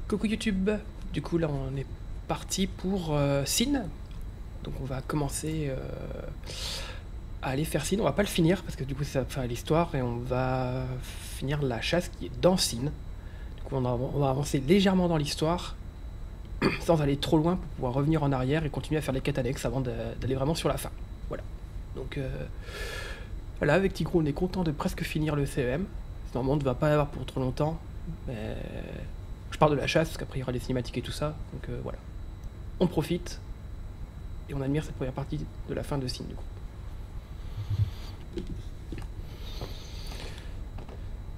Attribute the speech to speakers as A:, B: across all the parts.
A: Coucou YouTube. Du coup là on est parti pour Sin. Donc on va commencer à aller faire Sin. On va pas le finir parce que du coup ça va faire l'histoire et on va finir la chasse qui est dans Sin. Du coup on va avancer légèrement dans l'histoire sans aller trop loin pour pouvoir revenir en arrière et continuer à faire les quêtes annexes avant d'aller vraiment sur la fin. Voilà. Donc voilà, avec Tigro on est content de presque finir le CEM. Normalement on ne va pas l'avoir pour trop longtemps. Mais je parle de la chasse, parce qu'après il y aura les cinématiques et tout ça, donc voilà. On profite, et on admire cette première partie de la fin de Sin, du coup.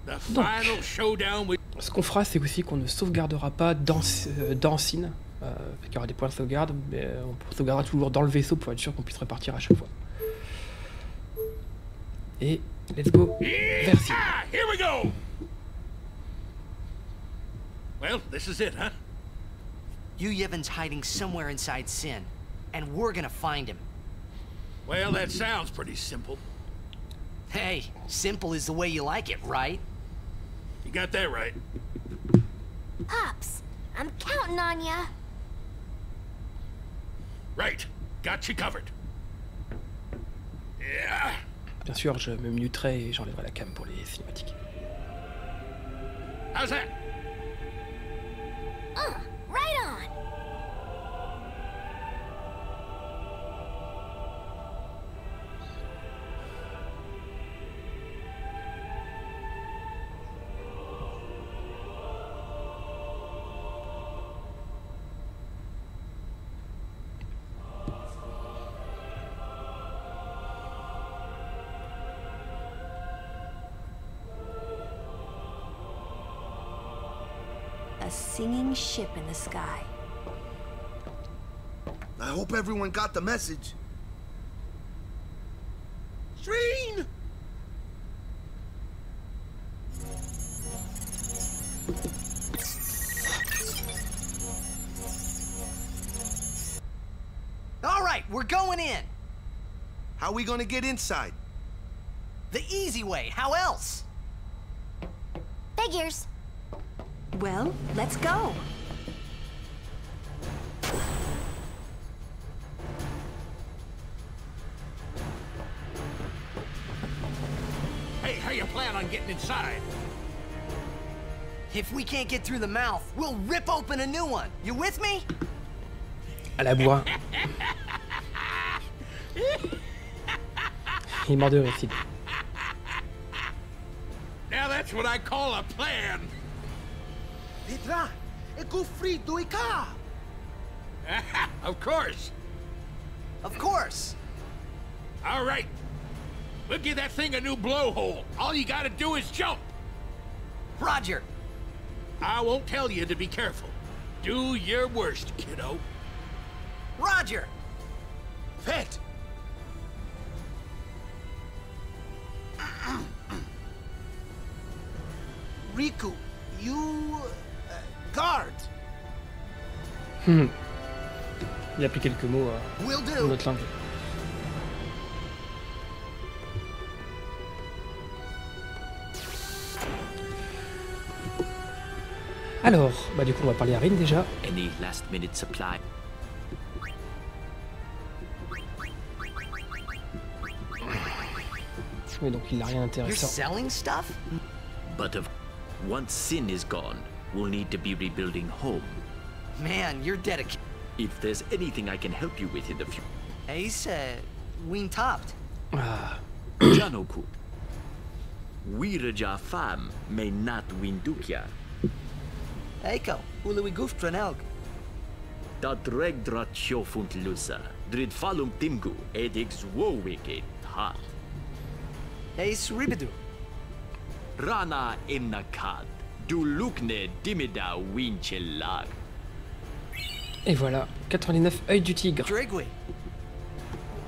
A: Donc, ce qu'on fera, c'est aussi qu'on ne sauvegardera pas dans Sin, il y aura des points de sauvegarde, mais on sauvegardera toujours dans le vaisseau pour être sûr qu'on puisse repartir à chaque fois. Et let's go vers Sin.
B: Here we go! Well, this is it, huh?
C: Yevon's hiding somewhere inside Sin, and we're gonna find him.
B: Well, that sounds pretty simple.
C: Hey, simple is the way you like it, right?
B: You got that right.
D: Pops, I'm counting on ya.
B: Right. Got you covered. Yeah.
A: Bien sûr, je me muterai et j'enlèverai la cam pour les cinématiques.
B: How's that?
D: Right on. A singing ship in the sky.
E: I hope everyone got the message.
B: Shreen!
C: All right, we're going in.
E: How we gonna get inside?
C: The easy way, how else?
D: Figures.
F: Well, let's go.
B: Hey, how you plan on getting inside?
C: If we can't get through the mouth, we'll rip open a new one. You with me?
A: À la bois. Il est mort de rire, Sid.
B: Now that's what I call a plan.
E: Petra, e gufrito e ca.
B: Of course.
C: Of course.
B: All right. We'll give that thing a new blowhole. All you gotta do is jump.
C: Roger.
B: I won't tell you to be careful. Do your worst, kiddo.
C: Roger.
E: Fet. Riku, you guard.
A: Il a appris quelques mots
C: Will
A: dans
C: do.
A: notre langue. Alors, bah du coup on va parler à Rin déjà.
G: Any last-minute supply?
A: Oui, donc il a rien
C: You're
A: d'intéressant.
C: selling stuff?
G: But once Sin is gone, we'll need to be rebuilding home.
C: Man, you're dedicated.
G: If there's anything I can help you with in the future,
C: Ace, ween topped.
A: Ah,
G: Janoku. Wiraja fam may not win dukia.
C: Eiko, uluwi gooftranelg.
G: Dat regdrat sjofunt lusa. Drid falum timgu edix wowike hat.
C: Ace ribidu.
G: Rana imnakad. Du lukne dimida winchelag.
A: et voilà, 99 œils du tigre,
C: Drigwi.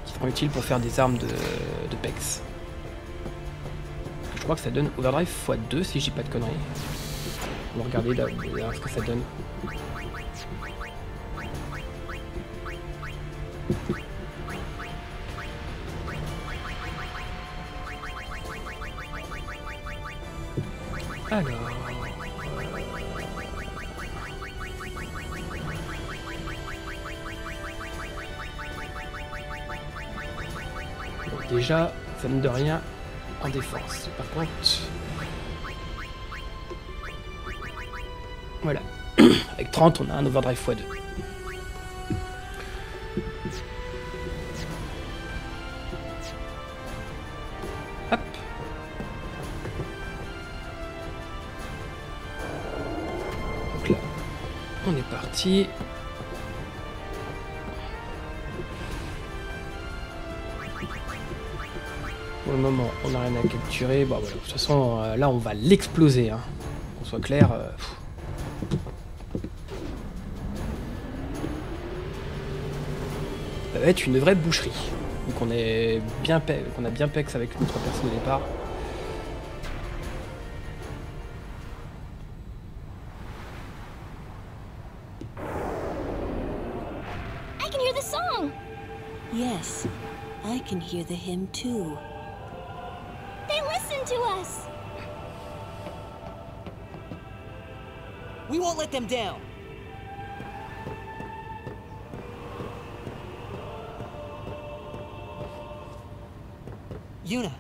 A: qui seront utiles pour faire des armes de Pex. Je crois que ça donne Overdrive x2 si je dis pas de conneries. On va regarder là ce que ça donne. Alors... déjà, ça ne de rien en défense. Par contre... Voilà. Avec 30, on a un overdrive x2. Hop. Donc là, on est parti. Pour le moment, on n'a rien à capturer. Bon, voilà. De toute façon, là, on va l'exploser. Hein. Qu'on soit clair. Ça va être une vraie boucherie. Donc on est bien qu'on a bien pex avec notre personne au départ.
D: I can hear the song.
F: Yes, I can hear the hymn too.
D: They listen to us.
C: We won't let them down. Yuna.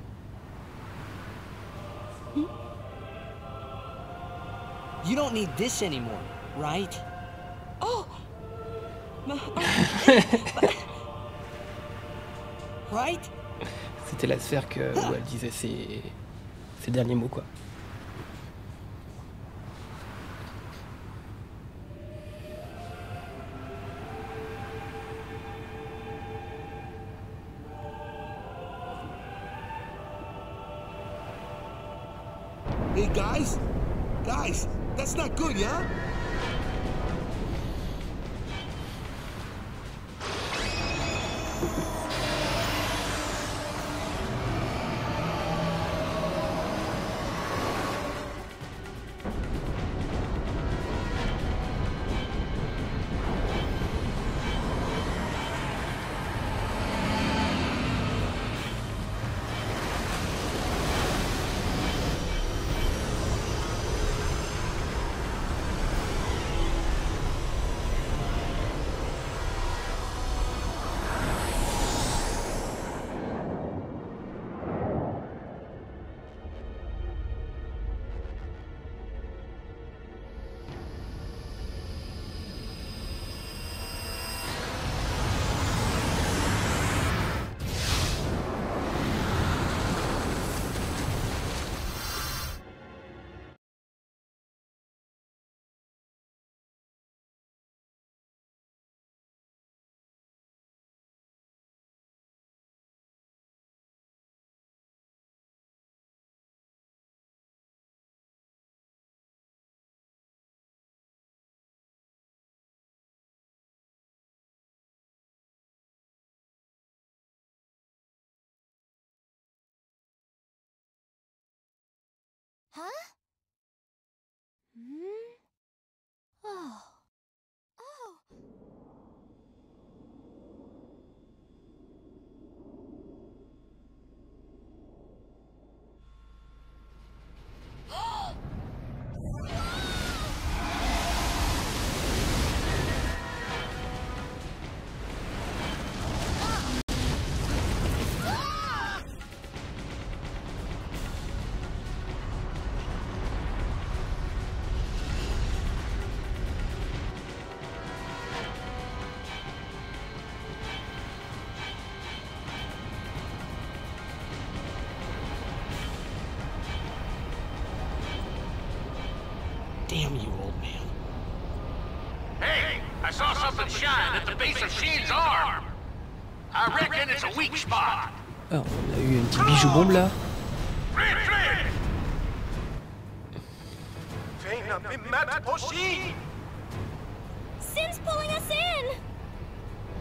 C: You don't need this anymore, right?
F: Oh!
C: Right?
A: C'était la sphère où elle disait ses derniers mots, quoi.
E: Hey, guys? Guys, that's not good, yeah?
D: Huh? Hmm? Oh. Oh.
C: Damn you, old man.
B: Hey, I saw something shine at the base of Sheen's arm. I reckon it's a weak spot.
A: Alors, on a eu un petit bijou bombe là.
D: Sin's pulling us in.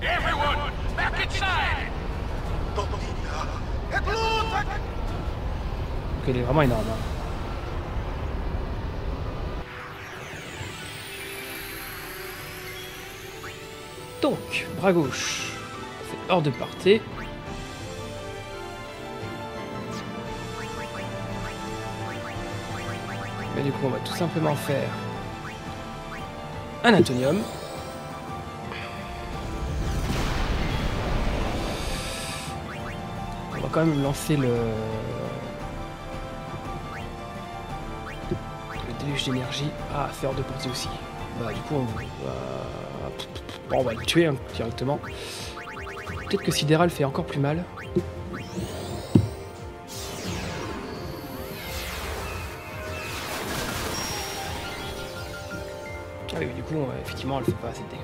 B: Everyone, back inside.
A: Donc elle est vraiment énorme. Hein. Donc, bras gauche, c'est hors de portée. Mais du coup, on va tout simplement faire un atonium. On va quand même lancer le déluge d'énergie. Ah, faire de portée aussi. Bah, du coup, on va le tuer hein, directement. Peut-être que Sidéral fait encore plus mal. Ah oui, du coup, effectivement, elle fait pas assez de dégâts.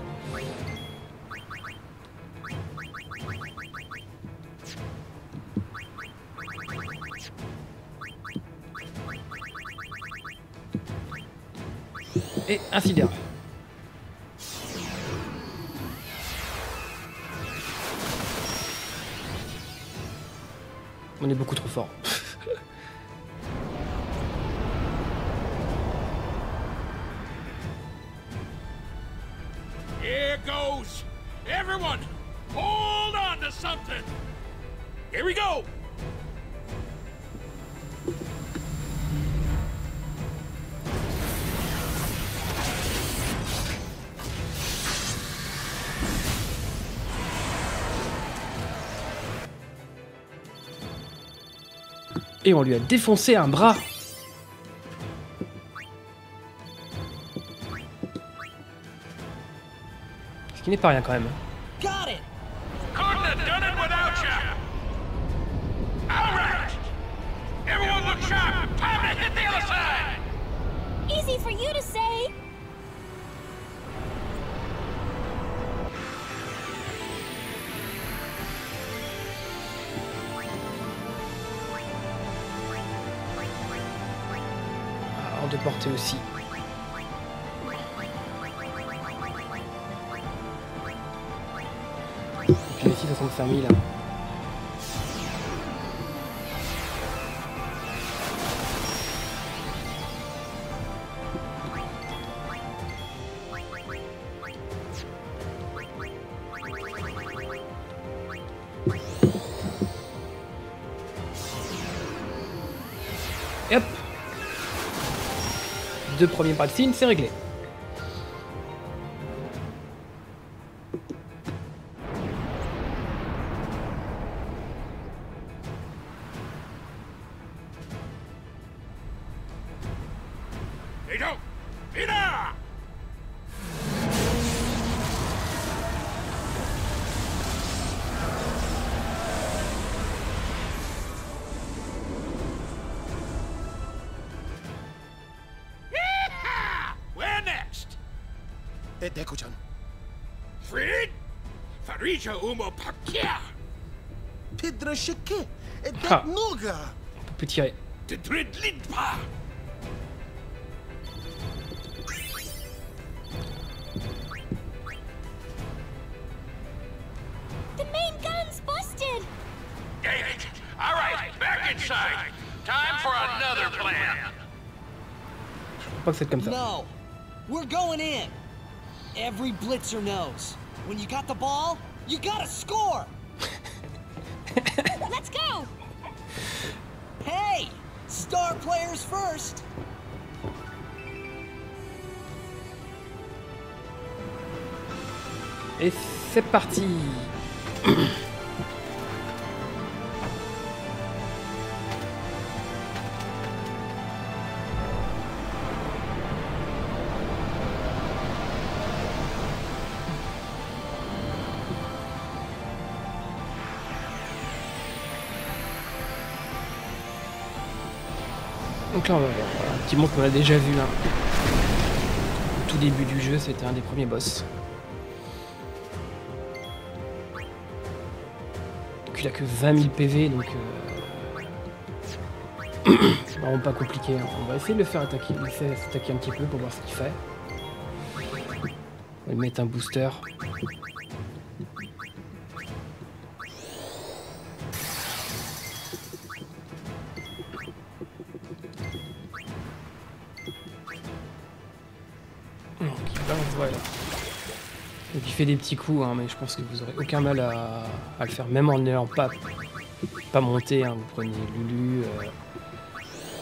A: Et un sidéral. On est beaucoup trop fort.
B: Here goes. Everyone, hold on to something. Here we go.
A: Et on lui a défoncé un bras. Ce qui n'est pas rien quand même.
C: Got it!
B: Couldn't have done it without you. All right. Everyone look sharp. Time to hit the other side.
D: Easy for you to say.
A: Hors de portée aussi. Et puis ici, ça semble faire 1000 là. Et hop! Deux premiers bras de Sin, c'est réglé.
B: Hey, don't. Ina! Where next?
E: Deku-chan.
B: Fred? Farija Umo Pakia.
E: Pedra Shike.
A: Ha.
E: Noga.
A: On peut tirer.
B: The Dread Lidpa.
D: The main gun's busted.
B: Dang it. All right, back inside. Time for another plan.
A: Faut pas que c'est comme ça.
C: No. We're going in. Every blitzer knows. When you got the ball, you gotta score.
D: Let's go.
C: Hey! Star players first.
A: Et c'est parti. Donc là, on va voir un petit monde qu'on a déjà vu. Hein. Au tout début du jeu, c'était un des premiers boss. Donc il a que 20 000 PV, donc c'est vraiment pas compliqué. Hein. On va essayer de le faire attaquer, s'attaquer un petit peu pour voir ce qu'il fait. On va lui mettre un booster. Voilà. Donc il fait des petits coups, hein, mais je pense que vous aurez aucun mal à le faire, même en n'ayant pas monté. Hein. Vous prenez Lulu,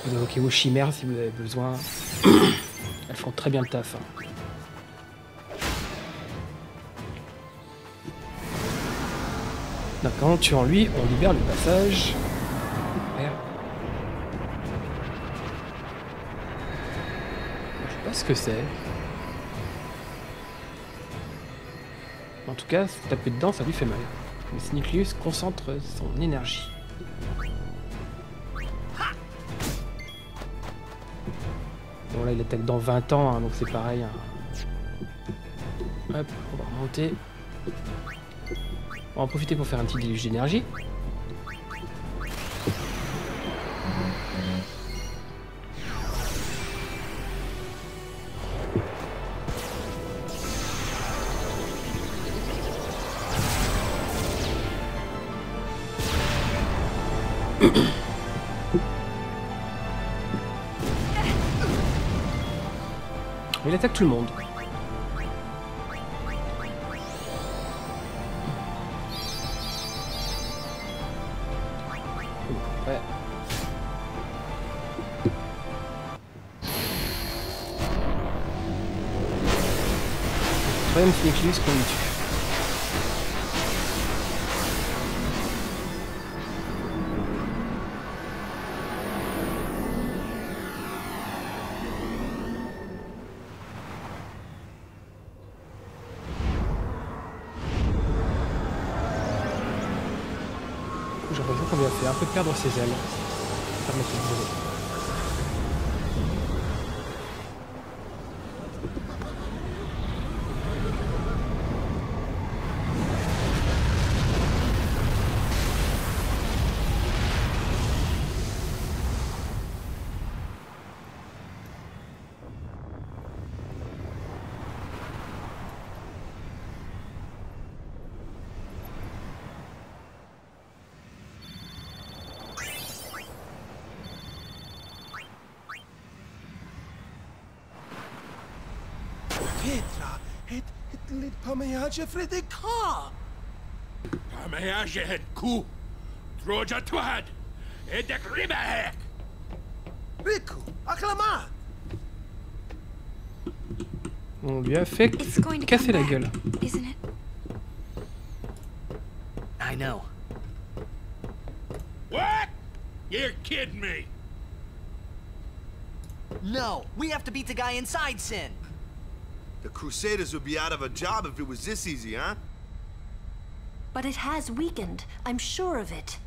A: vous invoquez vos chimères si vous avez besoin. Elles font très bien le taf. Hein. Donc en tuant lui, on libère le passage. Merde. Je sais pas ce que c'est. En tout cas, se taper dedans, ça lui fait mal. Mais Snicklius concentre son énergie. Bon là, il attaque dans 20 ans, hein, donc c'est pareil. Hein. Hop, on va remonter. On va en profiter pour faire un petit déluge d'énergie. Il attaque tout le monde. Ouais. Troisième Snicklius qu'on lui tue. J'ai l'impression qu'on lui a fait un peu perdre ses ailes. Permettez de voler.
E: Petra, het lit pamejage Fredika.
B: Pamejage ku. Droja twad. Edek ribahek.
E: Riku, acclamat.
A: On lui a fait
F: It's going to
A: casser
F: come
A: la
F: back,
A: gueule.
F: isn't it?
C: I know.
B: What? You're kidding me.
C: No, we have to beat the guy inside Sin.
E: The Crusaders would be out of a job if it was this easy, huh?
F: But it has weakened. I'm sure of it.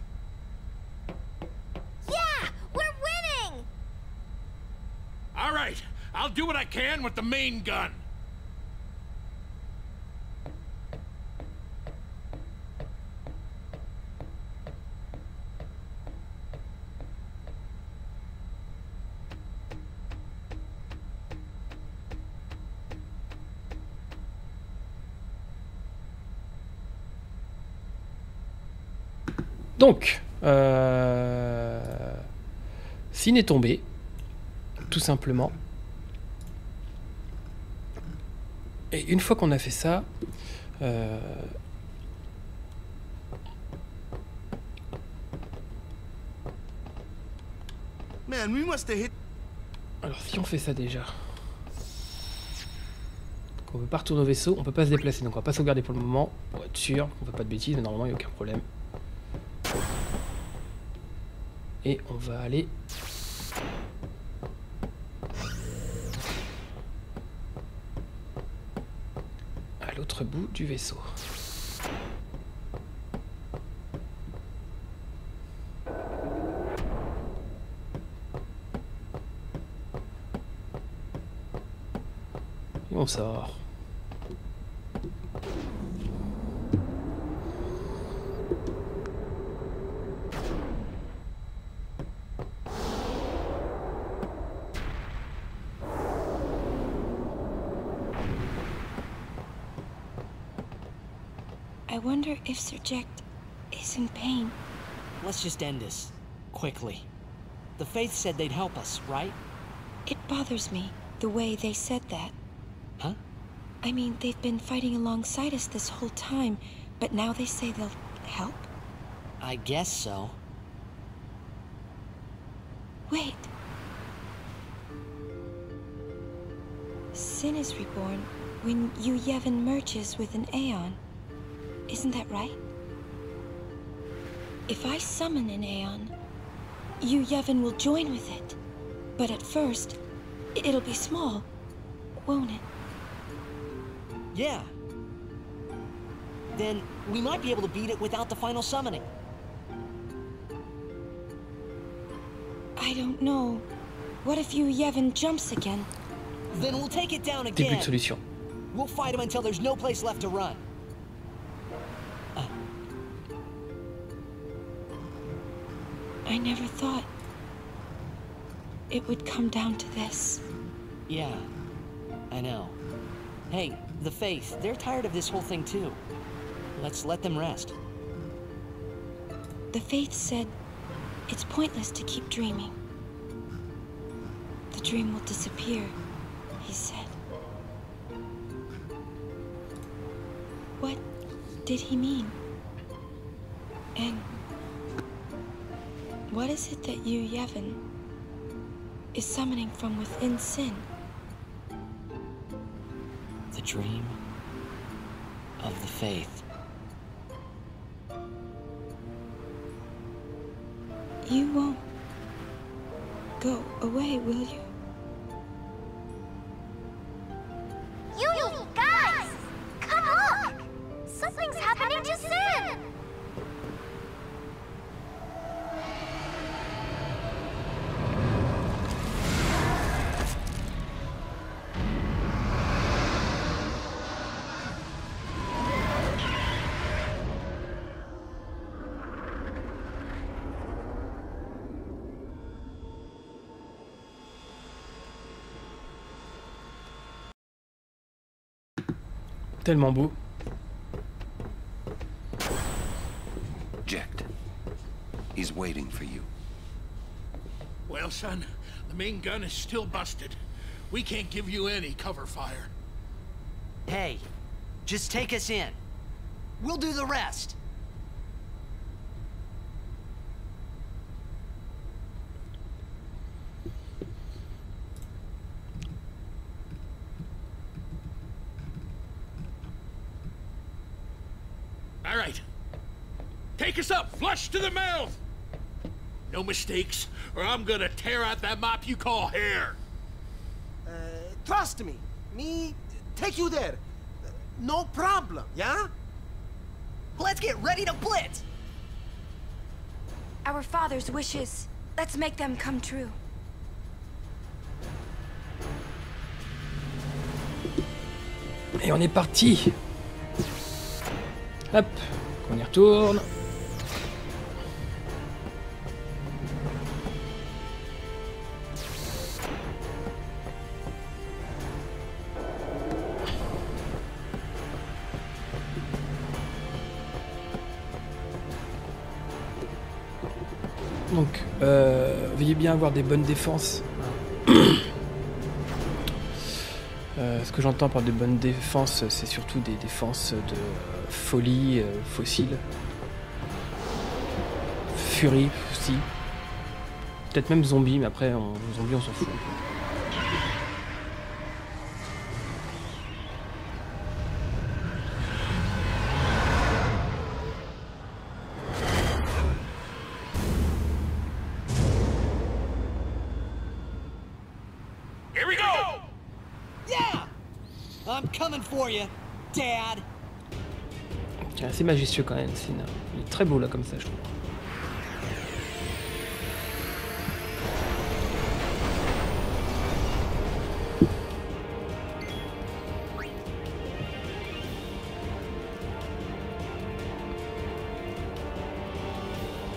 D: Yeah! We're winning!
B: All right, I'll do what I can with the main gun.
A: Donc, Sin est tombé, tout simplement. Et une fois qu'on a fait ça,
E: Man, we must have hit.
A: alors si on fait ça déjà, donc on peut pas retourner au vaisseau, on peut pas se déplacer, donc on va pas sauvegarder pour le moment, pour être sûr qu'on fait pas de bêtises, mais normalement il n'y a aucun problème. Et on va aller à l'autre bout du vaisseau. Et on sort.
F: I wonder if Sir Jack is in pain.
C: Let's just end this. Quickly. The Faith said they'd help us, right?
F: It bothers me, the way they said that.
C: Huh?
F: I mean, they've been fighting alongside us this whole time, but now they say they'll help?
C: I guess so.
F: Wait. Sin is reborn when Yu Yevon merges with an Aeon. Isn't that right? If I summon an Aeon, you Yevon will join with it. But at first, it'll be small, won't it?
C: Yeah. Then we might be able to beat it without the final summoning.
F: I don't know. What if you Yevon jumps again?
C: Then we'll take it down
A: Début de
C: again.
A: solution.
C: We'll fight him until there's no place left to run.
F: I never thought it would come down to this.
C: Yeah, I know. Hey, the Faith, they're tired of this whole thing too. Let's let them rest.
F: The Faith said it's pointless to keep dreaming. The dream will disappear, he said. What did he mean? And what is it that you, Yevon, is summoning from within Sin?
C: The dream of the Faith.
F: You won't go away, will you?
D: You guys! Come look! Something's happening to Sin!
A: Tellement beau.
H: Jecht. He's waiting for you.
B: Well, son, the main gun is still busted. We can't give you any cover fire.
C: Hey, just take us in. We'll do the rest.
B: All right. Take us up, flush to the mouth! No mistakes, or I'm gonna tear out that mop you call hair.
E: Trust me take you there. No problem, yeah?
C: Let's get ready to blitz!
F: Our father's wishes. Let's make them come true.
A: Et on est parti. Hop, on y retourne. Donc, veuillez bien avoir des bonnes défenses. Ce que j'entends par de bonnes défenses, c'est surtout des défenses de folie, fossile, furie aussi. Peut-être même zombie, mais après, zombie on s'en fout.
B: Here we go!
C: Yeah! I'm coming for you, Dad.
A: C'est assez majestueux quand même, Sin. Il est très beau là comme ça, je trouve.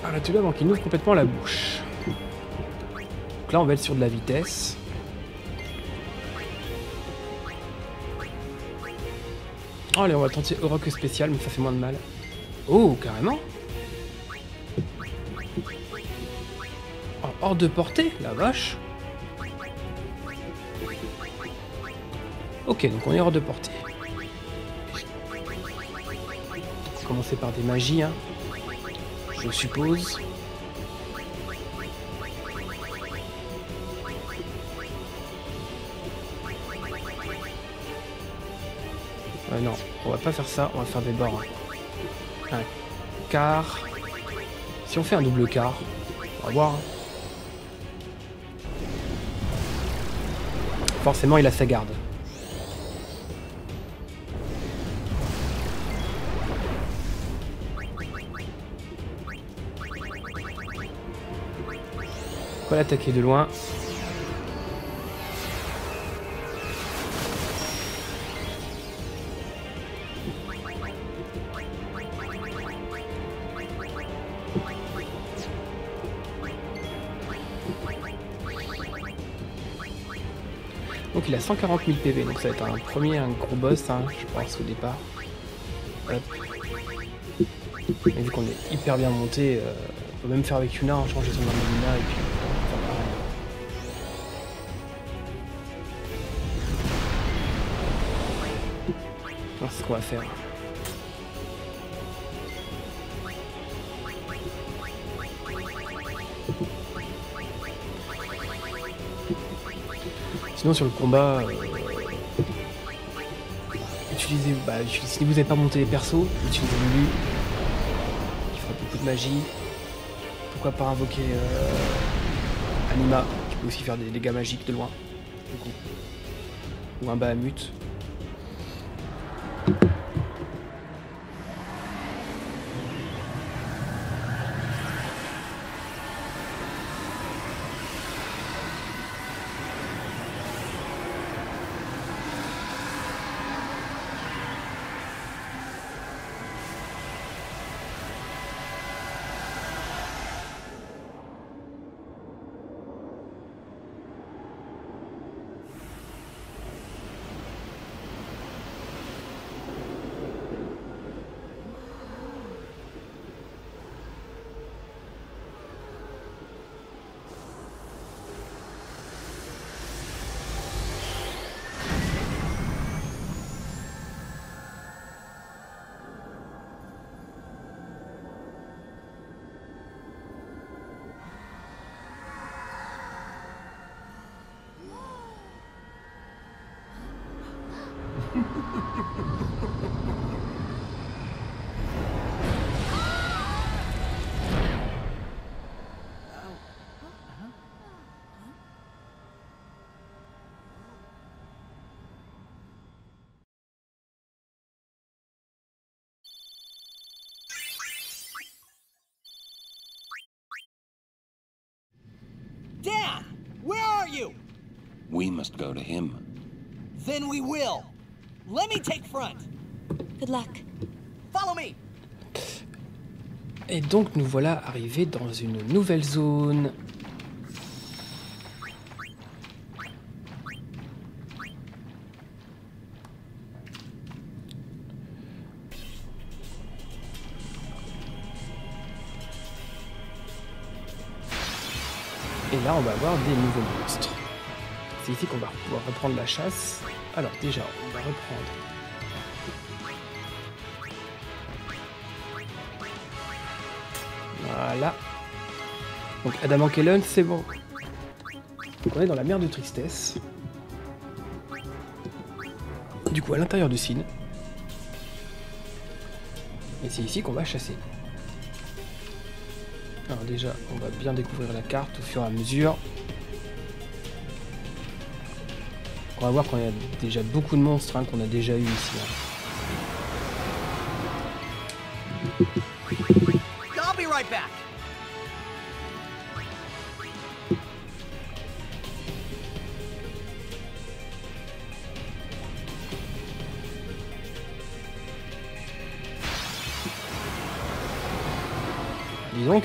A: Ah là, tu vois, avant qu'il ouvre complètement la bouche. Donc là, on va être sur de la vitesse. Oh, allez, on va tenter Oroc spécial, mais ça fait moins de mal. Oh, carrément. Oh, hors de portée, la vache. Ok, donc on est hors de portée. On va commencer par des magies, hein. Je suppose. Non, on va pas faire ça, on va faire des bords. Un quart, Si on fait un double quart, on va voir. Forcément, il a sa garde. On va l'attaquer de loin. Donc il a 140 000 PV, donc ça va être un gros boss, hein, je pense, au départ. Hop. Et vu qu'on est hyper bien monté, on peut même faire avec Yuna, hein, changer son arme de Yuna et puis faire pareil. Alors, c'est ce qu'on va faire. Sinon sur le combat, utilisez, si vous n'avez pas monté les persos, utilisez Lulu, qui fera beaucoup de magie. Pourquoi pas invoquer Anima, qui peut aussi faire des dégâts magiques de loin, du coup. Ou un Bahamut.
C: Dan! Where are you?
H: We must go to him.
C: Then we will. Let me take front.
F: Good luck.
C: Follow me.
A: Et donc nous voilà arrivés dans une nouvelle zone. Et là on va avoir des nouveaux monstres. C'est ici qu'on va pouvoir reprendre la chasse. Alors déjà on va reprendre. Voilà. Donc Adam Kellen, c'est bon. Donc on est dans la mer de tristesse. Du coup à l'intérieur du Sin. Et c'est ici qu'on va chasser. Alors déjà on va bien découvrir la carte au fur et à mesure. On va voir qu'on a déjà beaucoup de monstres hein, qu'on a déjà eu ici. Hein.
C: I'll be right back.
A: Dis donc.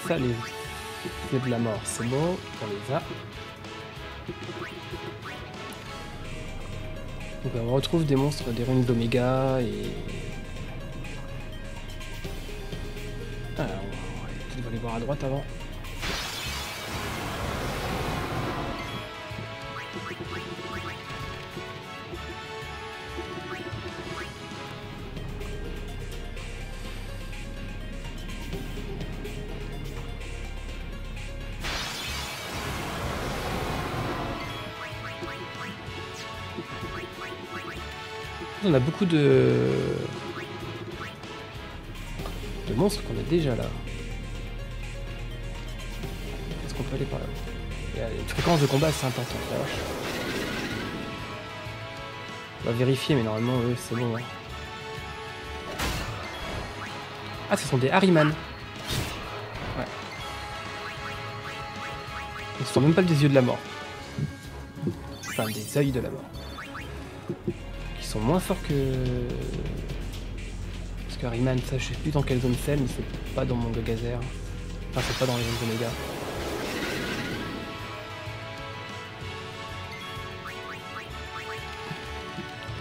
A: Ça, les yeux de la mort, c'est bon, on les a. Donc on retrouve des monstres des ruines d'Oméga et... Ah, on va aller voir à droite avant. On a beaucoup de monstres qu'on a déjà là. Est-ce qu'on peut aller par là? Il y a une fréquence de combat assez importante, la vache. On va vérifier, mais normalement, eux, c'est bon. Hein. Ah, ce sont des Harriman. Ouais. Ce sont même pas des yeux de la mort. Enfin, des œils de la mort. Qui sont moins forts que... Parce que Harriman, ça, je sais plus dans quelle zone c'est, mais c'est pas dans mon Gagazer. Enfin, c'est pas dans les zones Omega.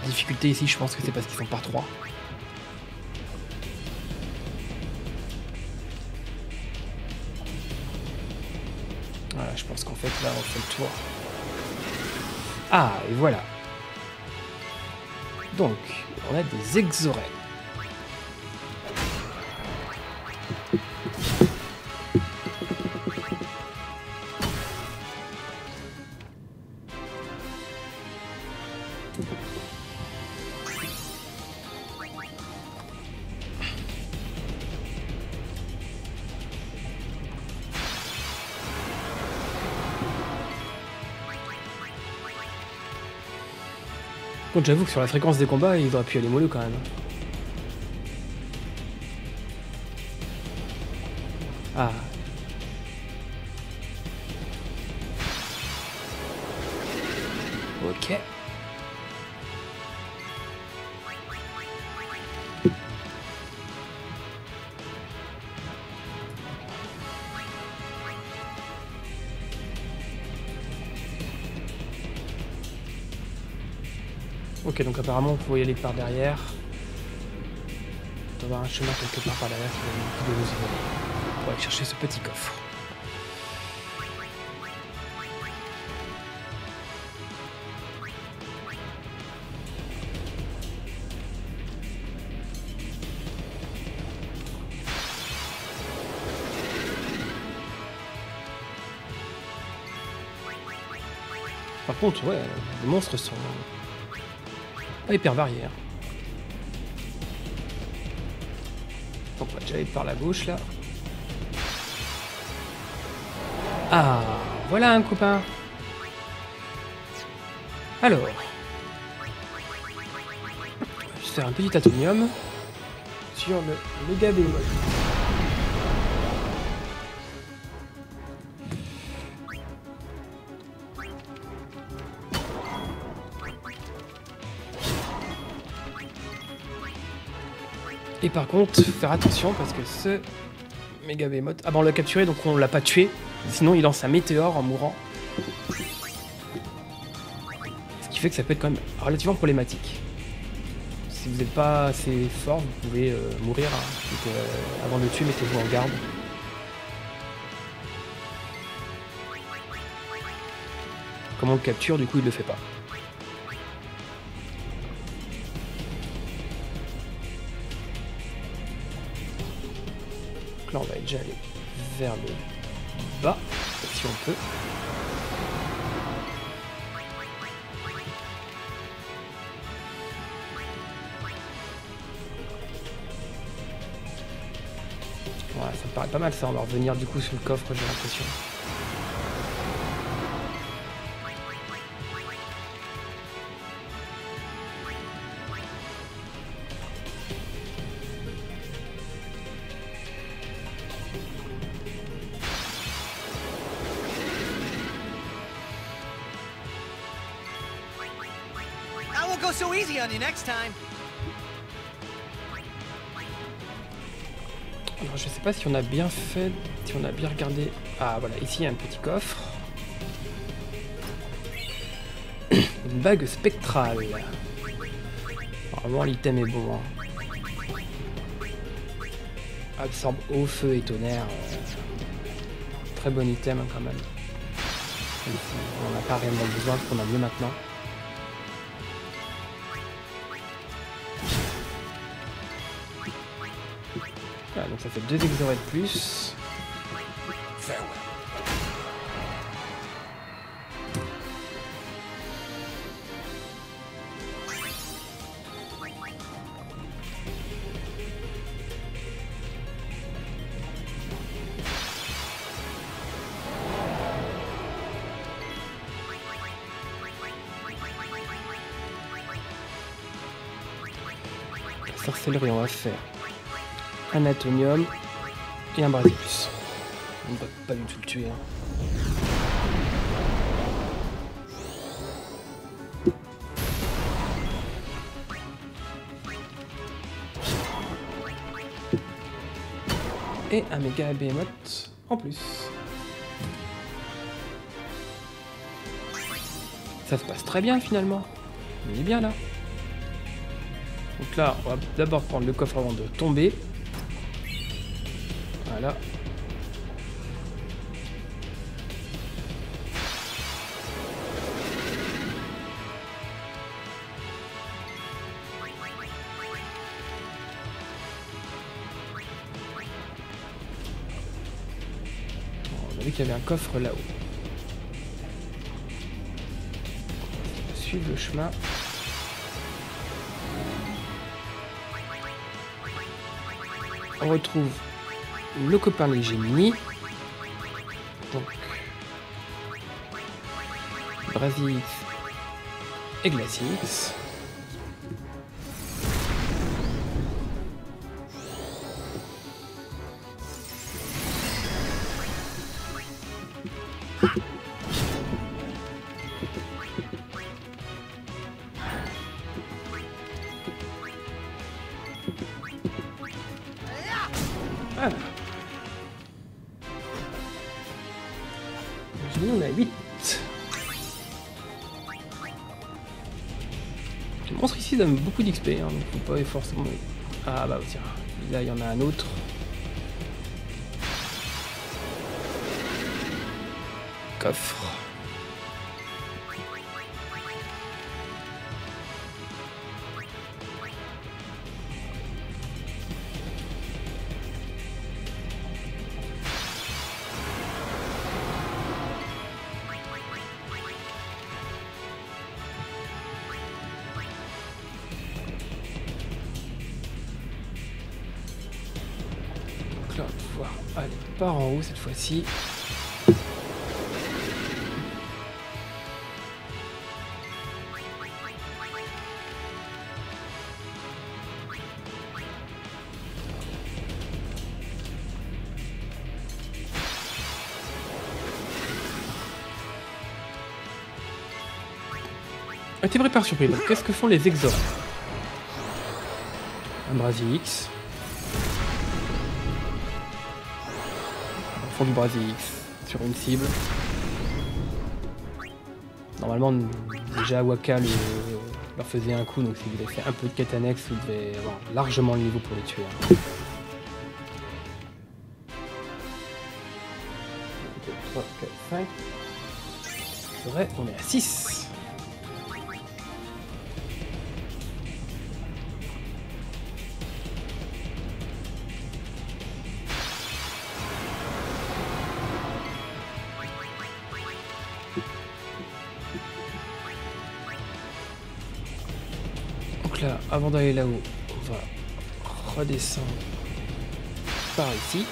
A: Difficulté ici, je pense que c'est parce qu'ils sont par 3. Voilà, je pense qu'en fait là on fait le tour. Ah, et voilà. Donc, on a des exorets. Bon, j'avoue que sur la fréquence des combats, il aurait pu aller mollo quand même. Ah. Ok. Ok, donc apparemment on peut y aller par derrière. Il doit y avoir un chemin quelque part par derrière qui va nous aider pour aller chercher ce petit coffre. Par contre, ouais, les monstres sont pas hyper variés. Hein. Donc on va déjà aller par la gauche là. Ah, voilà un copain. Alors, je vais faire un petit atomium sur le méga bémol. Et par contre, faire attention parce que ce méga Behemoth... Ah bah on l'a capturé donc on l'a pas tué. Sinon il lance un météore en mourant. Ce qui fait que ça peut être quand même relativement problématique. Si vous n'êtes pas assez fort, vous pouvez mourir. Hein. Donc, avant de le tuer, mettez-vous en garde. Comment on le capture, du coup il le fait pas. Donc là on va déjà aller vers le bas, si on peut. Voilà, ça me paraît pas mal ça, on va revenir du coup sur le coffre, j'ai l'impression.
C: So easy on you next time.
A: Alors je sais pas si on a bien fait, si on a bien regardé. Ah voilà, ici il y a un petit coffre. Une bague spectrale. Normalement l'item est bon. Hein. Absorbe eau, feu et tonnerre. Très bon item hein, quand même. On n'a pas réellement besoin, parce qu'on a mieux maintenant. Voilà, donc ça fait 2 exorets de plus. sorcellerie, on va faire un Atonium et un Brazilius. On ne va pas du tout le tuer. Hein. Et un méga Behemoth en plus. Ça se passe très bien finalement. On est bien là. Donc là, on va d'abord prendre le coffre avant de tomber. Voilà. On a vu qu'il y avait un coffre là-haut. Suivre le chemin. On retrouve le copain de Gemini. Donc Brazix et Glaciix. Voilà. On a 8. Le monstre ici donne beaucoup d'XP, hein, donc faut pas forcément... Ah bah tiens, là il y en a un autre. Coffre. Là, on va pouvoir aller par en haut cette fois-ci. Été pris par surprise. Donc, qu'est-ce que font les Exors? Un Brazix. Du Brazix sur une cible. Normalement, déjà Waka leur faisait un coup, donc si vous avez fait un peu de quête annexe, vous devez avoir largement le niveau pour les tuer. 3, 4, 5. C'est vrai, on est à 6. Donc là, avant d'aller là-haut, on va redescendre par ici.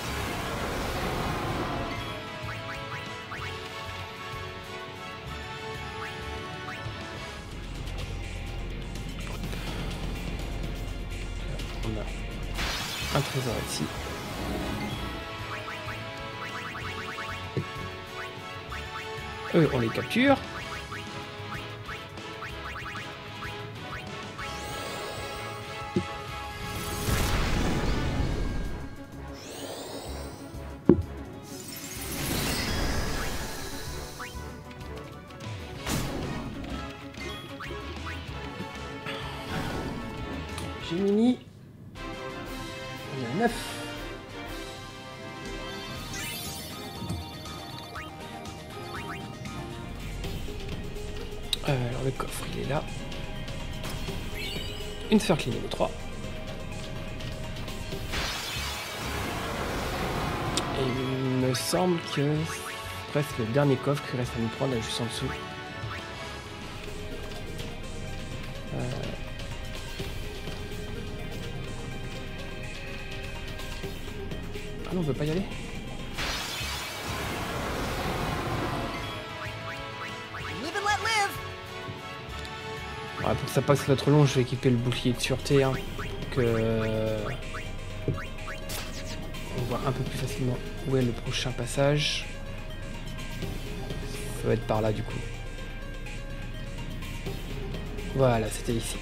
A: Là, on a un trésor ici. Eux, on les capture. Gemini, on est à 9. Alors le coffre il est là. Une sphère clé niveau 3. Et il me semble que c'est presque le dernier coffre qui reste à nous prendre là juste en dessous. Ah non, on veut pas y aller. Ouais, pour que ça passe là trop long, je vais équiper le bouclier de sûreté. Hein. Donc, on voit un peu plus facilement où est le prochain passage. Ça va être par là du coup. Voilà, c'était ici.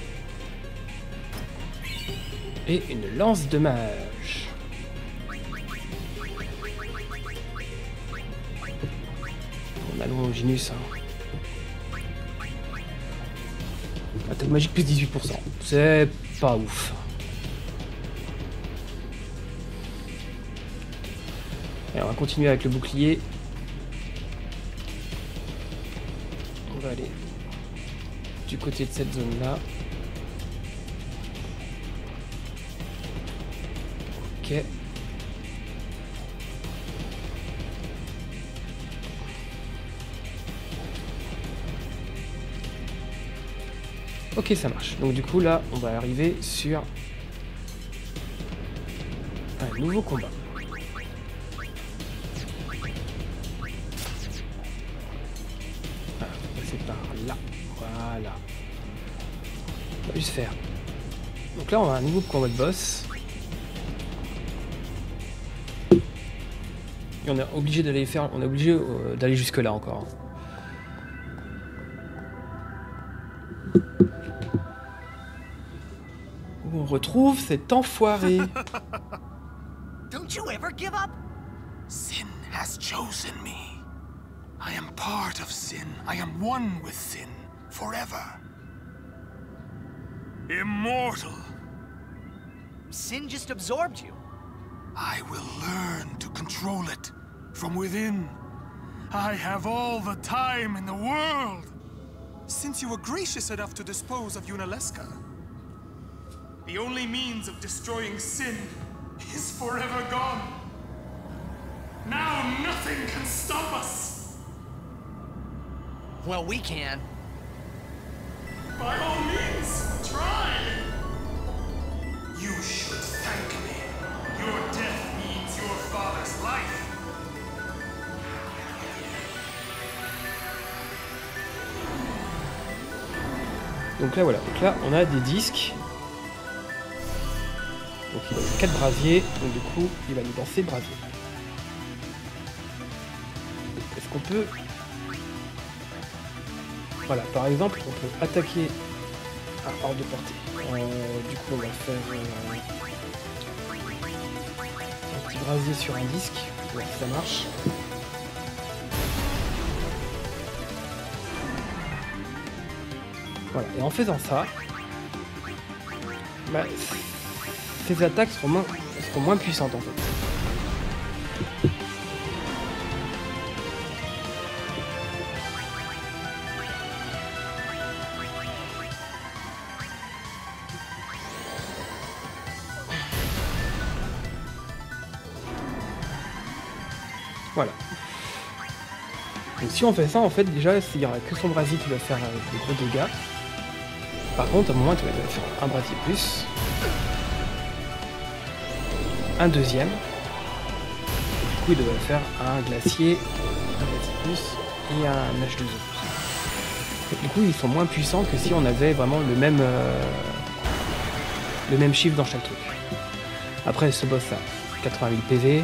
A: Et une lance de mage. On a Longinus. Hein. Attaque magique plus 18%. C'est pas ouf. Et on va continuer avec le bouclier. On va aller du côté de cette zone là. Ok. Ok, ça marche. Donc du coup là, on va arriver sur un nouveau combat. Ah, on va passer par là. Voilà. On va juste faire. Donc là, on a un nouveau combat de boss. Et on est obligé d'aller faire. On est obligé d'aller jusque là encore. Où on retrouve cet enfoiré.
E: Don't you ever give up? Sin has chosen me. I am part of sin. I am one with sin forever. Immortal.
C: Sin just absorbed you.
E: I will learn to control it from within. I have all the time in the world. Since you were gracious enough to dispose of Yunalesca, the only means of destroying sin is forever gone. Now nothing can stop us.
C: Well, we can.
E: By all means, try. You should thank me. Your death means your father's life.
A: Donc là voilà, donc là on a des disques. Donc il a 4 brasiers, donc du coup il va nous lancer brasier. Est-ce qu'on peut... Voilà, par exemple on peut attaquer à hors de portée. Du coup on va faire un petit brasier sur un disque, pour voir si ça marche. Voilà, et en faisant ça, bah, ces attaques seront moins puissantes en fait. Voilà. Donc si on fait ça, en fait, déjà, il n'y aura que son brasier qui va faire des gros dégâts. Par contre, à un moment, il va faire un brasier plus. Un deuxième. Du coup, il devrait faire un glacier plus et un H2O. Et du coup, ils sont moins puissants que si on avait vraiment le même chiffre dans chaque truc. Après, ce boss a 88 PV.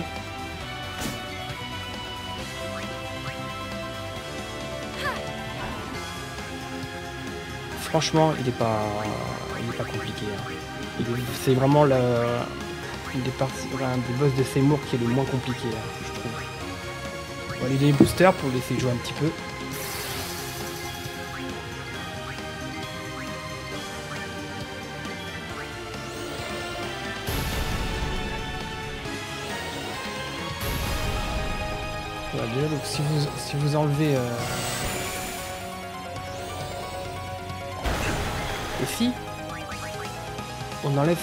A: Franchement, il est pas compliqué. Hein. C'est vraiment une des boss de Seymour qui est le moins compliqué, là, je trouve. On va lui donner booster pour laisser jouer un petit peu. Voilà, déjà, donc si vous enlevez... Ici, on enlève,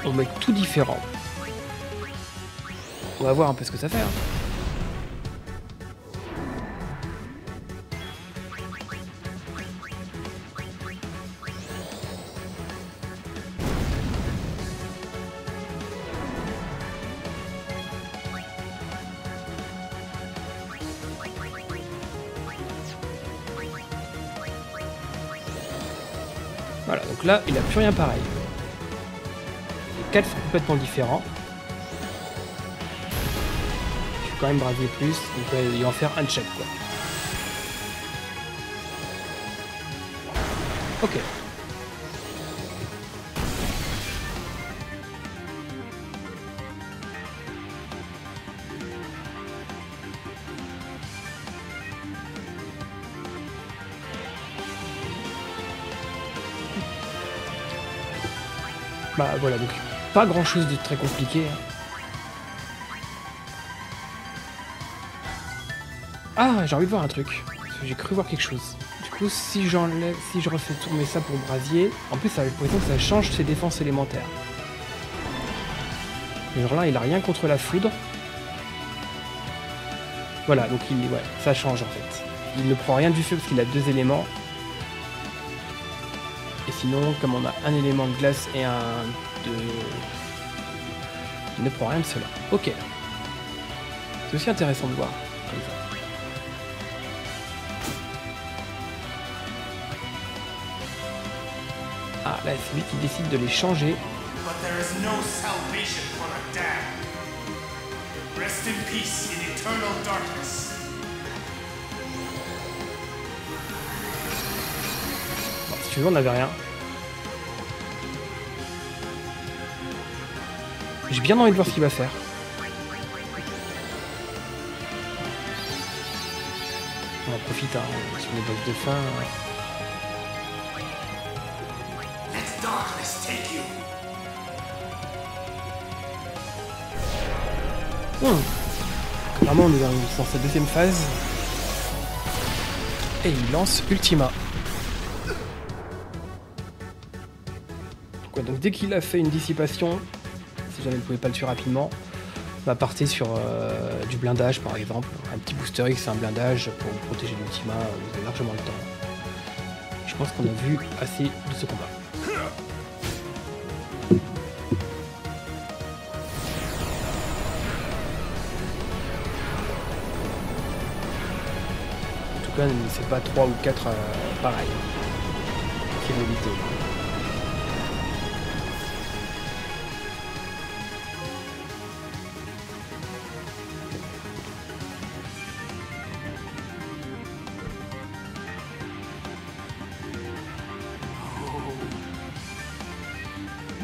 A: on met tout différent. On va voir un peu ce que ça fait. Hein. Voilà, donc là, il n'a plus rien pareil. 4 complètement différents. Je vais quand même braser plus, donc il va en faire un de chaque quoi. Ok. Bah voilà, donc pas grand chose de très compliqué. Ah, j'ai envie de voir un truc. Parce que j'ai cru voir quelque chose. Du coup, si j'enlève, si je refais tourner ça pour brasier, en plus, ça a l'impression que ça change ses défenses élémentaires. Mais genre là, il a rien contre la foudre. Voilà, donc ouais, ça change en fait. Il ne prend rien du feu parce qu'il a 2 éléments. Et sinon, comme on a un élément de glace et un de... Il ne prend rien de cela. Ok. C'est aussi intéressant de voir. Comme ça. Ah, là, c'est lui qui décide de les changer.
E: But there is no salvation for the damned. Rest in peace in eternal darkness.
A: Bon, si tu veux, on n'avait rien. J'ai bien envie de voir ce qu'il va faire. On en profite hein, sur les boss de fin.
E: Let darkness take you.
A: Clairement, on est dans sa deuxième phase. Et il lance Ultima. Ouais, donc dès qu'il a fait une dissipation, si jamais vous ne pouvez pas le tuer rapidement, on va partir sur du blindage par exemple. Un petit booster X, un blindage pour vous protéger de l'Ultima, vous avez largement le temps. Je pense qu'on a vu assez de ce combat. En tout cas, c'est pas 3 ou 4 pareil. C'est l'éviter.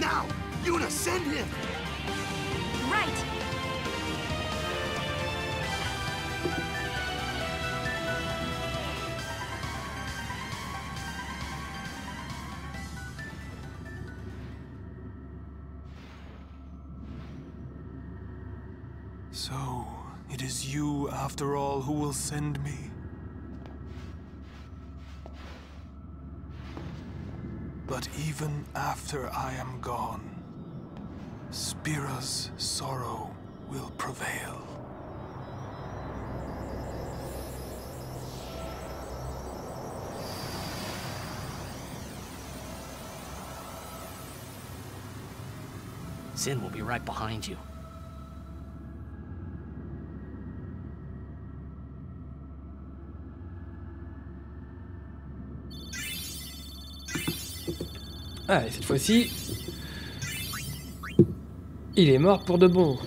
E: Now, Yuna, send him.
D: Right.
E: So, it is you, after all, who will send me. But even after I am gone, Spira's sorrow will prevail.
C: Sin will be right behind you.
A: Ah, et cette fois-ci, il est mort pour de bon.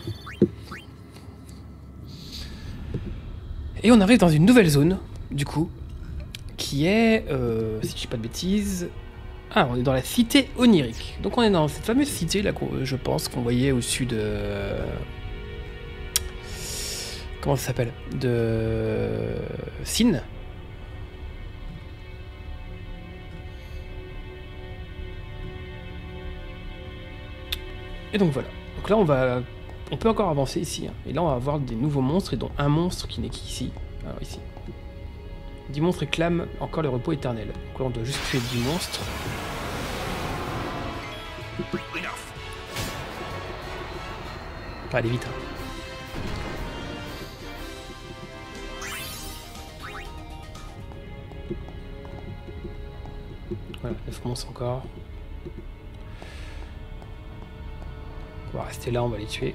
A: Et on arrive dans une nouvelle zone, du coup, qui est, si je dis pas de bêtises, ah, on est dans la cité onirique. Donc on est dans cette fameuse cité là, je pense qu'on voyait au sud de... Comment ça s'appelle? De Sin. Et donc voilà. Donc là on peut encore avancer ici. Hein. Et là on va avoir des nouveaux monstres et dont un monstre qui n'est qu'ici. Alors ici. 10 monstres réclament encore le repos éternel. Donc là on doit juste tuer 10 monstres. Allez vite. Hein. Voilà, 9 monstres encore. On va rester là, on va les tuer.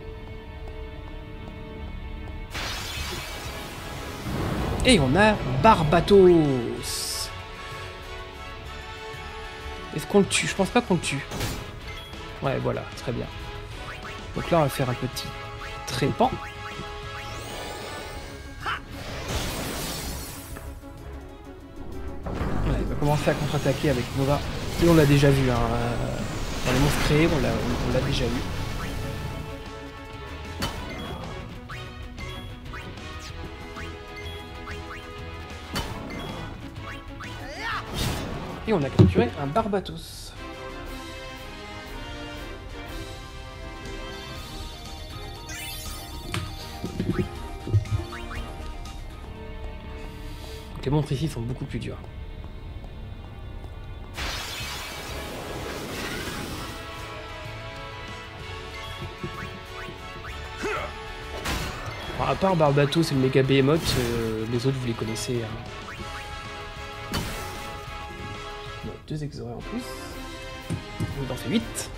A: Et on a Barbatos. Est-ce qu'on le tue? Je pense pas qu'on le tue. Ouais, voilà, très bien. Donc là, on va faire un petit trépan. Ouais, il va commencer à contre-attaquer avec Nova. Et on l'a déjà vu, hein. Dans les monstres créés, on l'a déjà eu. Et on a capturé un Barbatos. Donc les monstres ici sont beaucoup plus durs. Alors, à part Barbatos et le méga Behemoth, les autres vous les connaissez. Hein. Bon, 2 exorés en plus. On en fait 8.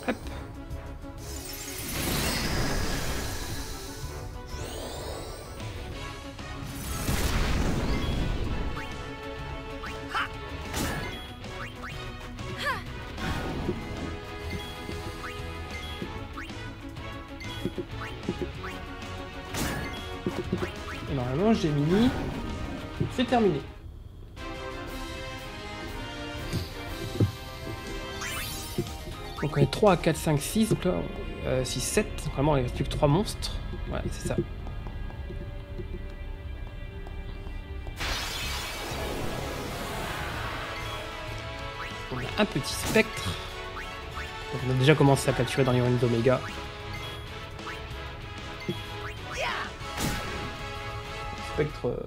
A: Hop. Et normalement, j'ai mis. C'est terminé. Donc on est 3, 4, 5, 6, donc là, 6, 7, donc vraiment il ne reste plus que 3 monstres. Ouais, c'est ça. On a un petit spectre. Donc on a déjà commencé à capturer dans les ruines d'Oméga. Spectre,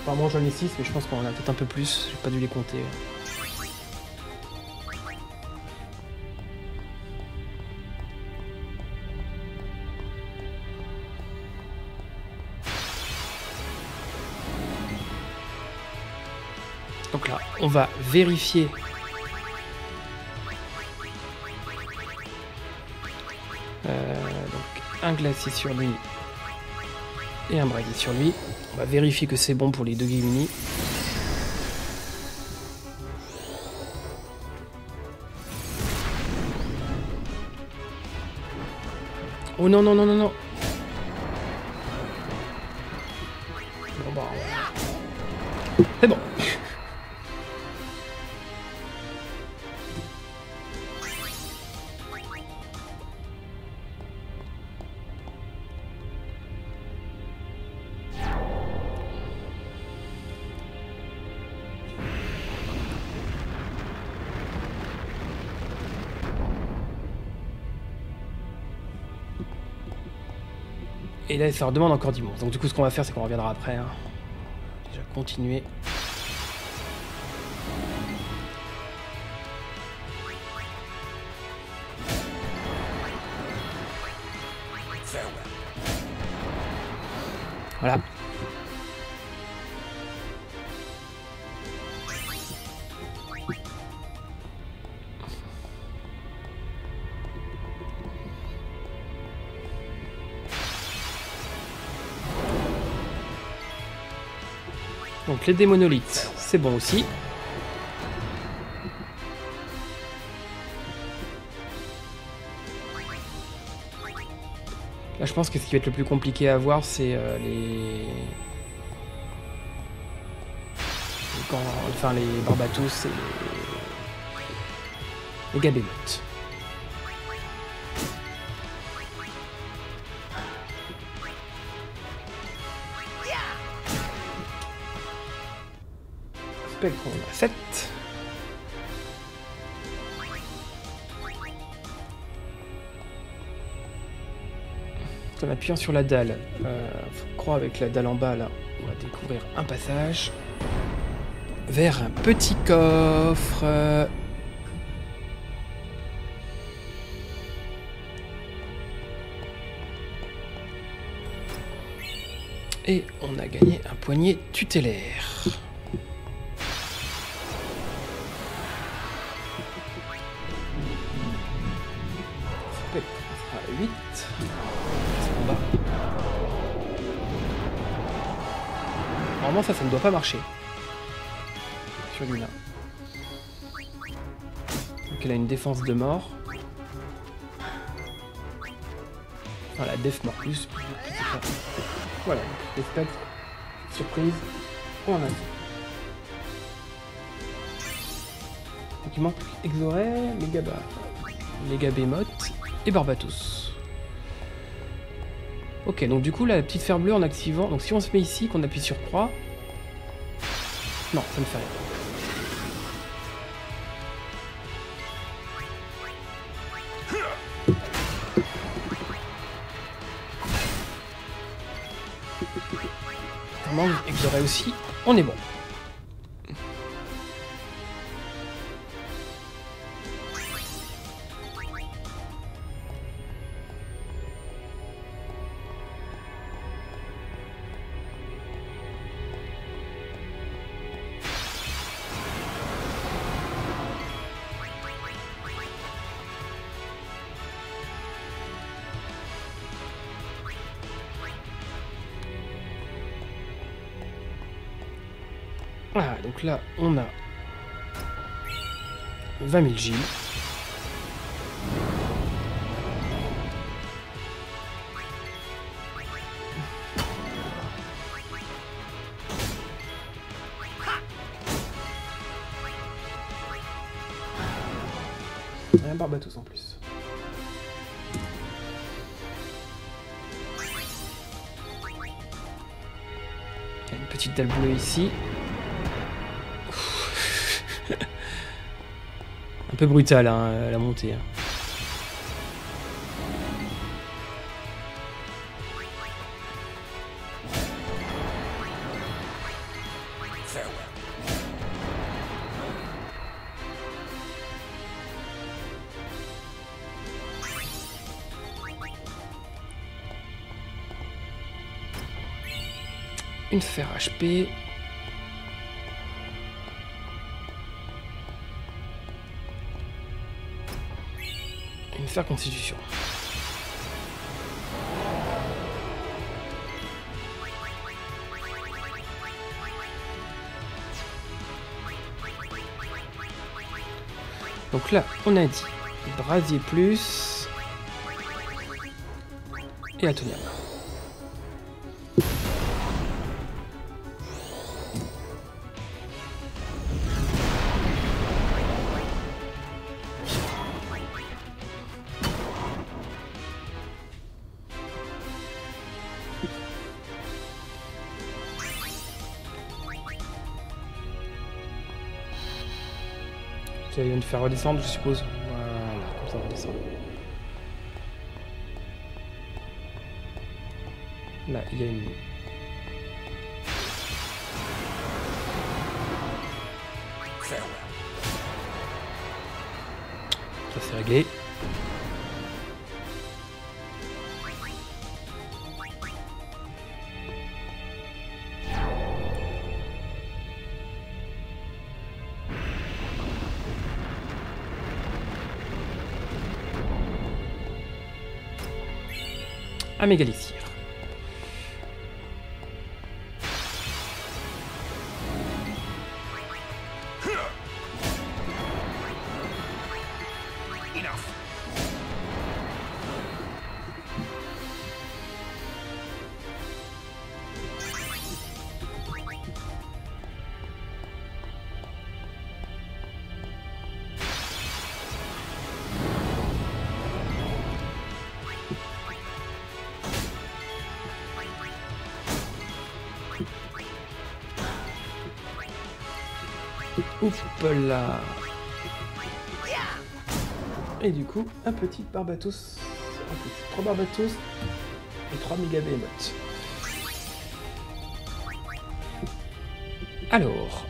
A: apparemment j'en ai 6, mais je pense qu'on en a peut-être un peu plus, j'ai pas dû les compter. Donc là, on va vérifier donc un glacier sur lui et un brasier sur lui. On va vérifier que c'est bon pour les 2 Gimini. Oh non, non, non, non, non. Bon, bah, c'est bon. Et là, ça redemande encore 10 monstres. Donc du coup, ce qu'on va faire, c'est qu'on reviendra après. Hein. Déjà, continuer. Voilà. Donc les démonolithes, c'est bon aussi. Là, je pense que ce qui va être le plus compliqué à voir, c'est les Barbatos et les Gabemotes. Spectre, on a 7. En appuyant sur la dalle, faut croire avec la dalle en bas là, on va découvrir un passage vers un petit coffre. Et on a gagné un poignet tutélaire. Ça sera 8. Combat. Normalement ça ne doit pas marcher. Sur lui là. Donc elle a une défense de mort. Voilà, def mort plus. Voilà, des spectres. Surprise. On en a. Donc il manque Exoré, Méga-Bémoth et Barbatos. Ok, donc du coup la petite fer bleue en activant. Donc si on se met ici, qu'on appuie sur croix. Non, ça ne fait rien. Exoré aussi, on est bon. Ah, donc là, on a 20 000 J. Et un Barbatos en plus. Il y a une petite dalle bleue ici. Un peu brutal hein, la montée. Hein. Une fer HP. Une fer constitution. Donc là, on a dit brasier plus et atonium. Ça vient de faire redescendre, je suppose. Voilà, comme ça on redescend. Là, il y a une... Ça c'est réglé. Un mégalixir. Oups là. Et du coup, un petit Barbatos. En plus, 3 Barbatos et 3 Méga-Bémoth. Alors,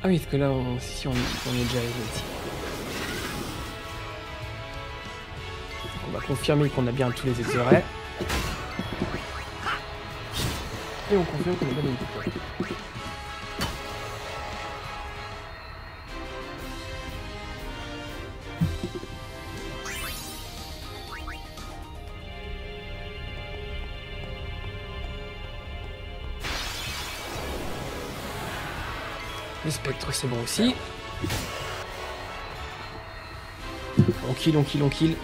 A: Ah oui, parce que là, si on est déjà arrivé ici. On va confirmer qu'on a bien tous les exorets. Et on confirme qu'on a bien les exorets. Le spectre, c'est bon aussi. On kill, on kill, on kill.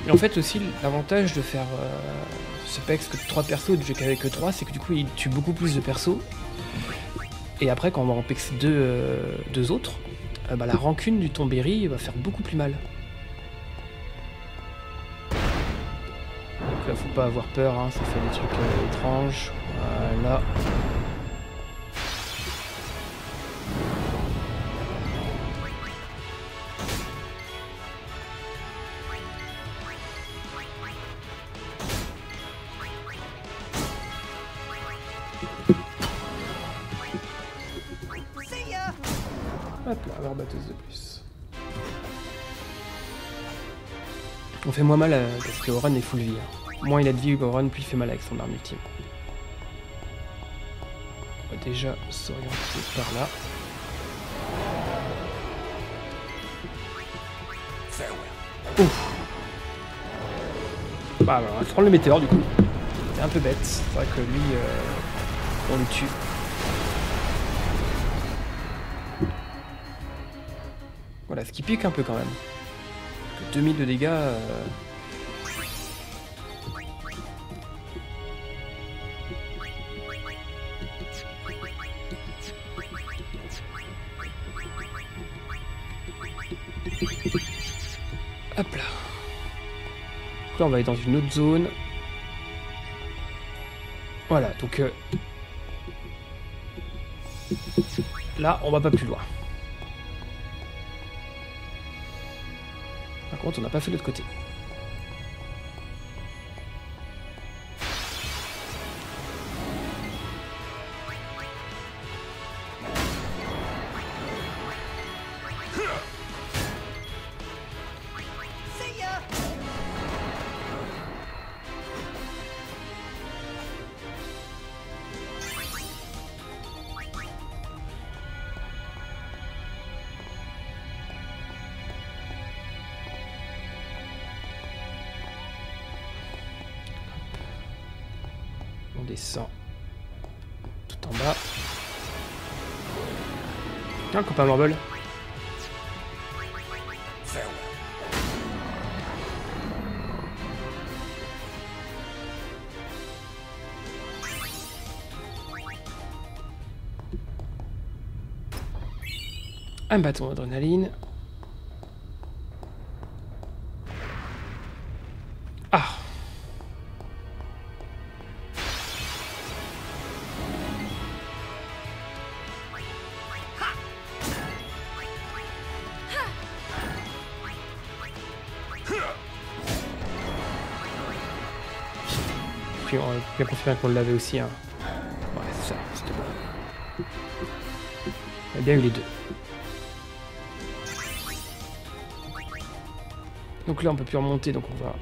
A: Et en fait aussi l'avantage de faire ce PEX que 3 persos et de jouer qu'avec 3, c'est que du coup il tue beaucoup plus de persos. Et après quand on va en PEX 2 autres, bah, la rancune du Tombéry va faire beaucoup plus mal. Donc là faut pas avoir peur, hein, ça fait des trucs étranges. Voilà. Hop là, alors batteuse de plus. On fait moins mal parce que Oran est full vie. Hein. Moins il a de vie Oran, plus il fait mal avec son arme ultime. On va déjà s'orienter par là. Ouf. Bah, on va prendre le météore du coup. C'est un peu bête. C'est vrai que lui, on le tue. Voilà, ce qui pique un peu quand même. Parce que 2000 de dégâts... Hop là. Donc là, on va aller dans une autre zone. Voilà, donc... là, on va pas plus loin. Par contre, on n'a pas fait l'autre côté. On descend tout en bas. Un copain Marble. Un bâton d'adrénaline. Ah! Puis on a bien confirmé qu'on l'avait aussi. Hein. Ouais, c'est ça, c'était bon. On a bien eu les deux. Donc là on peut plus remonter, donc on va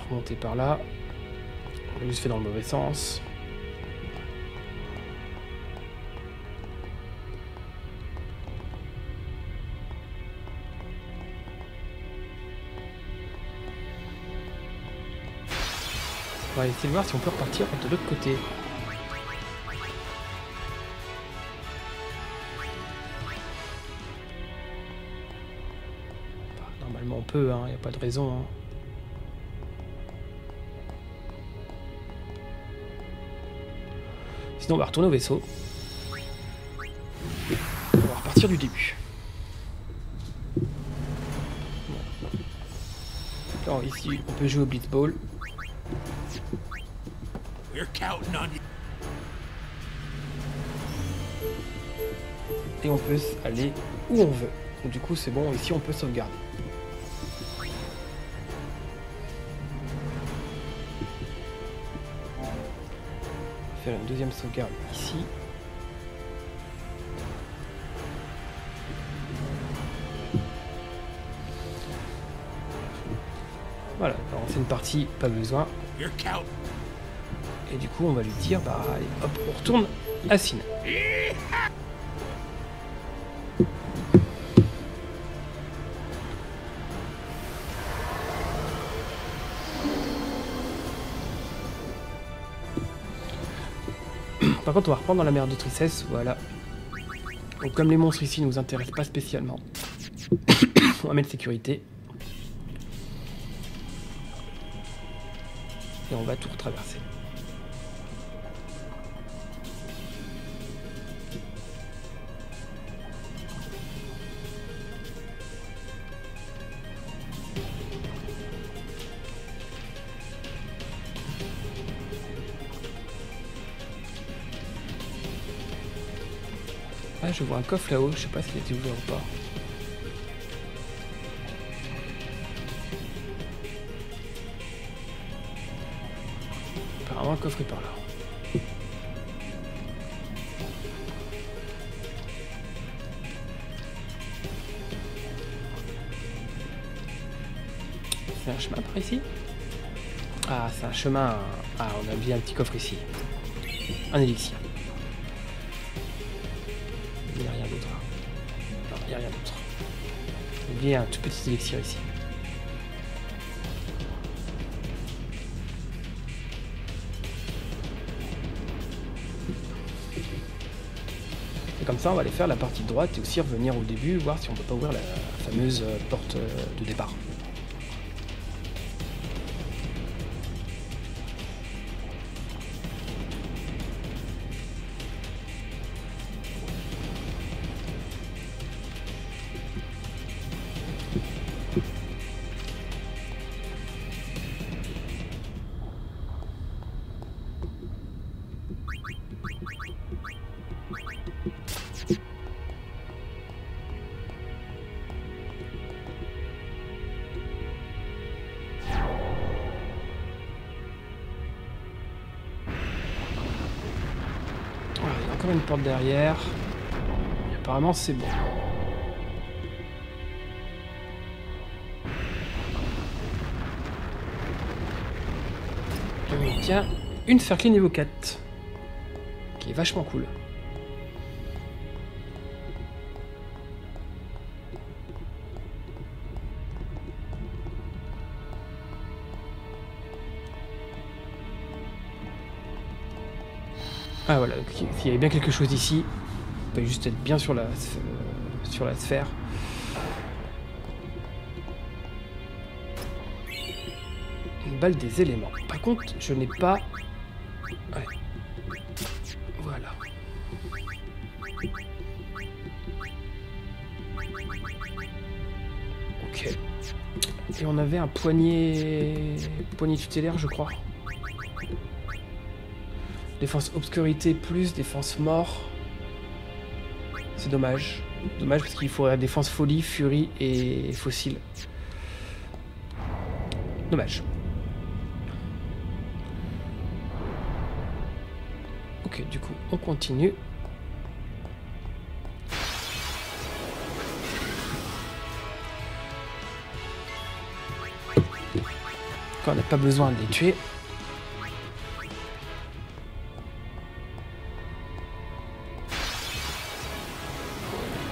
A: remonter par là. On l'a juste fait dans le mauvais sens. On va essayer de voir si on peut repartir de l'autre côté. Normalement on peut, hein, y a pas de raison. Hein. Sinon on va retourner au vaisseau. On va repartir du début. Alors ici, on peut jouer au blitzball.
B: We're counting on you.
A: Et on peut aller où on veut. Donc du coup, c'est bon. Ici, on peut sauvegarder. On va faire une deuxième sauvegarde ici. Voilà, alors c'est une partie, pas besoin.
B: We're counting.
A: Et du coup, on va lui dire, bah allez, hop, on retourne à Sin. Par contre, on va reprendre dans la mer de tristesse, voilà. Donc comme les monstres ici nous intéressent pas spécialement, on va mettre sécurité. Et on va tout retraverser. Ah, je vois un coffre là-haut, je sais pas s'il était ouvert ou pas. Apparemment, le coffre est par là. C'est un chemin par ici? Ah, c'est un chemin. Ah, on a bien un petit coffre ici. Un élixir. Il n'y a rien d'autre. Non, il n'y a rien d'autre. Il y a un tout petit élixir ici. Et comme ça, on va aller faire la partie de droite et aussi revenir au début, voir si on peut pas ouvrir la fameuse porte de départ. Il y a encore une porte derrière. Et apparemment c'est bon. Et on obtient une cerclée niveau 4. Qui est vachement cool. Ah voilà, s'il y avait bien quelque chose ici, on peut juste être bien sur la sphère. Une balle des éléments. Par contre, je n'ai pas... Ouais. Voilà. Ok. Et on avait un poignet tutélaire, je crois. Défense obscurité plus défense mort. C'est dommage. Dommage parce qu'il faudrait défense folie, furie et fossile. Dommage. Ok, du coup, on continue. Quand on n'a pas besoin de les tuer.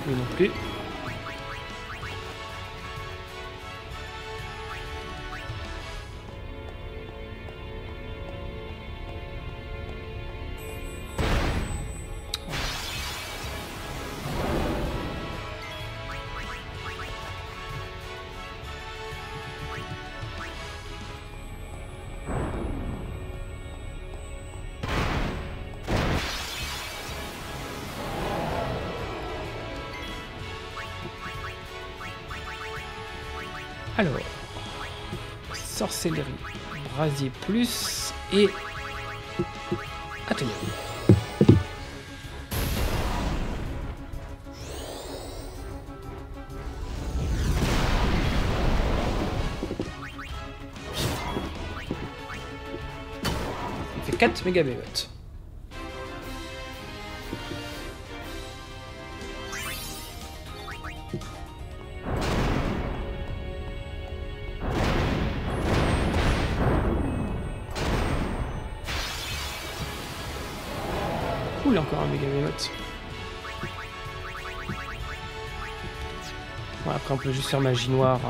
A: Lui non plus. Alors, sorcellerie, brasier plus et atelier. Ça fait 4 mégabelotes. Cool, encore un méga mémote. Bon, après on peut juste faire magie noire.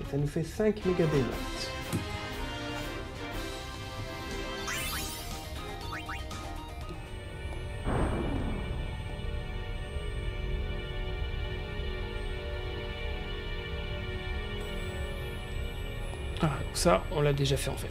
A: Et ça nous fait 5 méga mémotes. Ah, donc ça, on l'a déjà fait en fait.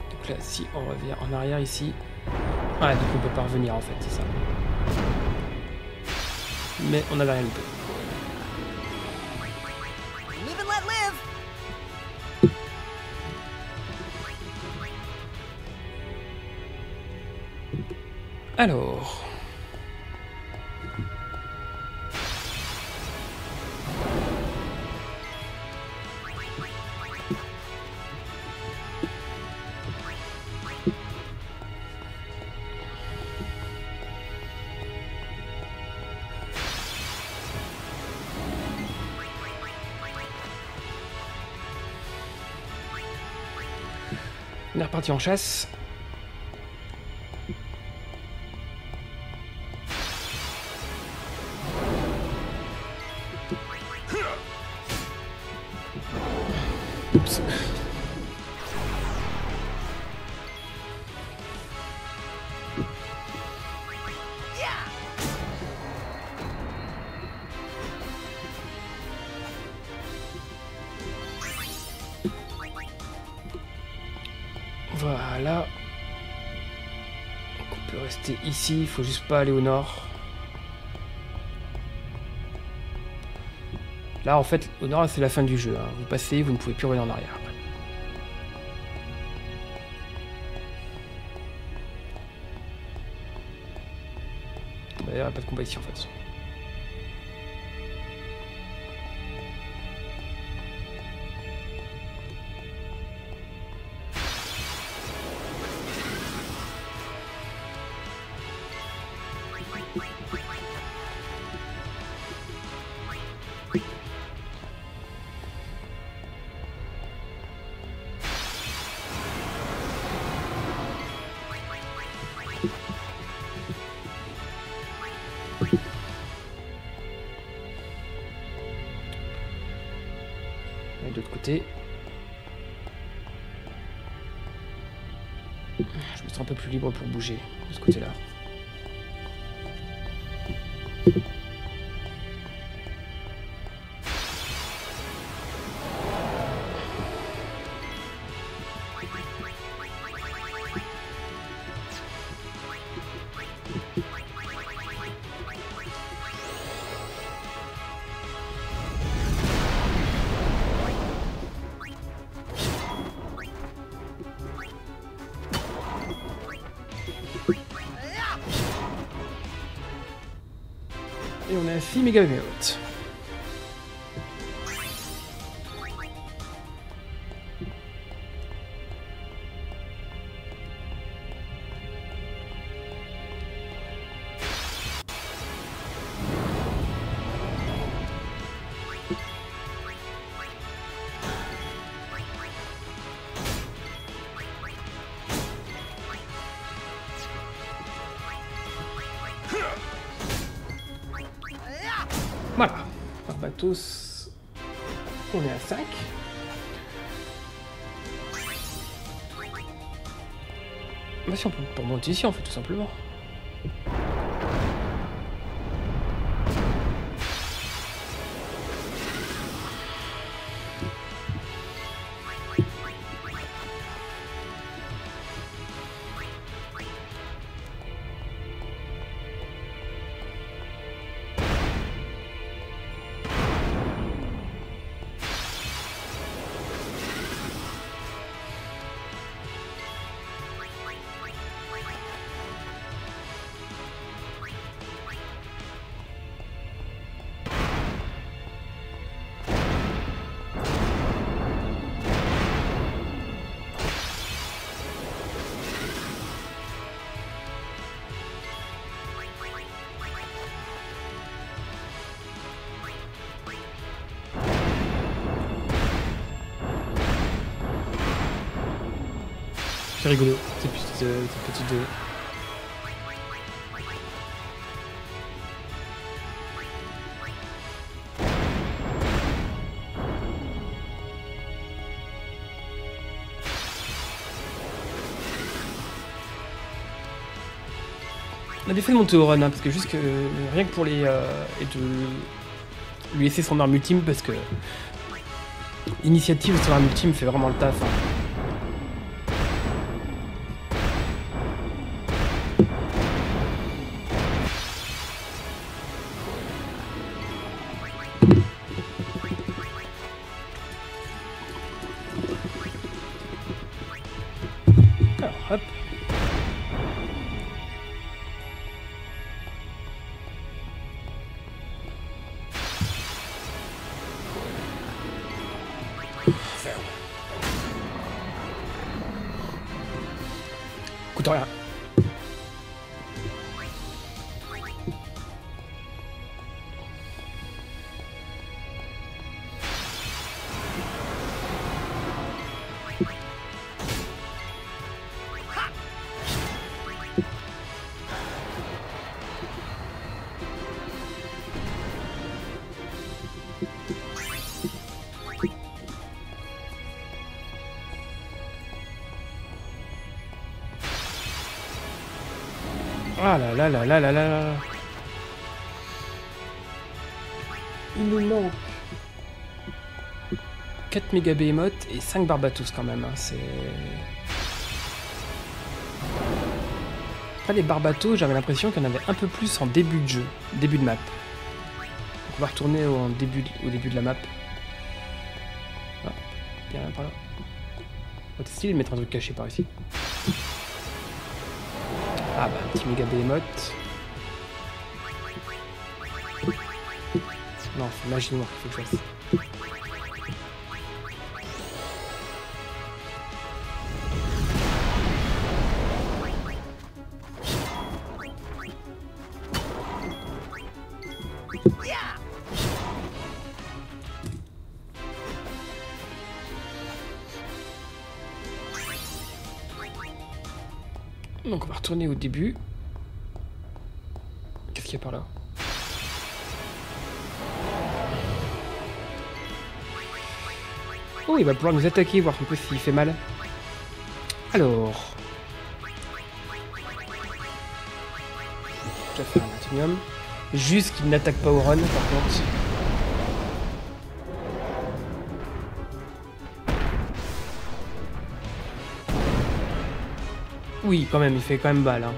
A: Donc là, si on revient en arrière ici. Ouais, donc on peut pas revenir en fait, c'est ça. Mais on avait rien loupé.
D: Live and let live.
A: Alors. On est reparti en chasse. Oups. Voilà. Donc on peut rester ici, il faut juste pas aller au nord. Là en fait, au nord c'est la fin du jeu. Hein. Vous passez, vous ne pouvez plus revenir en arrière. Il n'y a pas de combat ici en fait. Et de l'autre côté. Je me sens un peu plus libre pour bouger de ce côté-là. Et on a 6 mégamégawatt. matos. On est à 5. Bah si, on peut monter ici en fait, tout simplement. C'est rigolo, ces petites... On a bien fait de monter au run, hein, parce que juste que rien que pour les... et de lui laisser son arme ultime, parce que l'initiative sur l'arme ultime fait vraiment le taf. Hein. Alors, hop. Coûte rien. Ah là là là là là là. Il nous manque 4 méga behemoth et 5 barbatos quand même. Hein. C'est... Après les barbatos, j'avais l'impression qu'il y en avait un peu plus en début de jeu, début de map. Donc on va retourner au début de la map. Ah, il y a rien par là. Oh, c'est stylé de mettre un truc caché par ici. Ah bah, un petit méga behemoth. Non, c'est magie noire qu'il faut que je fasse. Donc on va retourner au début. Qu'est-ce qu'il y a par là? Oh, il va pouvoir nous attaquer, voir un peu s'il fait mal. Alors... Je vais faire un Latinium. Juste qu'il n'attaque pas au run, par contre. Oui, quand même, il fait quand même mal. Hein.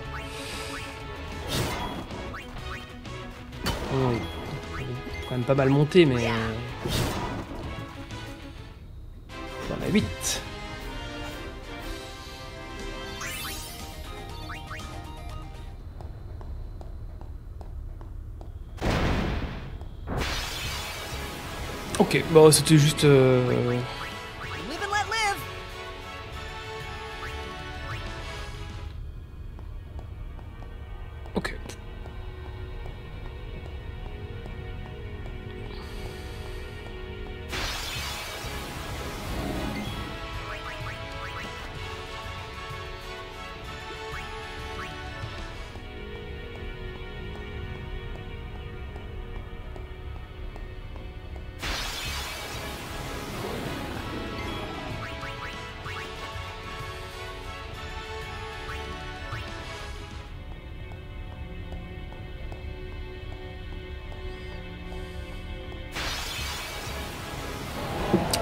A: Bon, il est quand même pas mal monté, mais... On a 8. Ok, bon, c'était juste...
D: Live and let live.
A: Ok.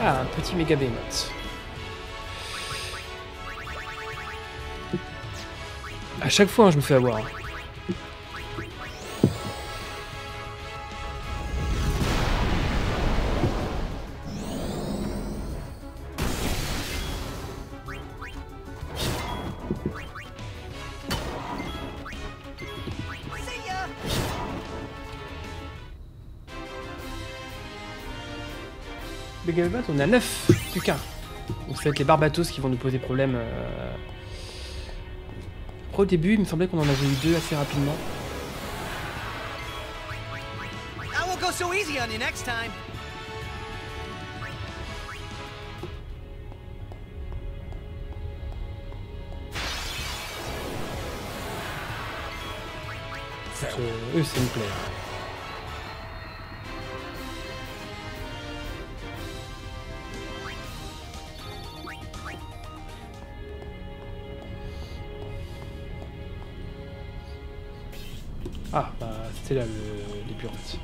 A: Ah, un petit méga behemoth. À chaque fois, hein, je me fais avoir. Méga behemoth, on a 9, plus qu'un. Donc ça va être les Barbatos qui vont nous poser problème. Au début, il me semblait qu'on en avait eu 2 assez rapidement.
D: I won't go so easy on you next time.
A: Eux, ça me plaît. Ah, bah, c'était là le début en fait.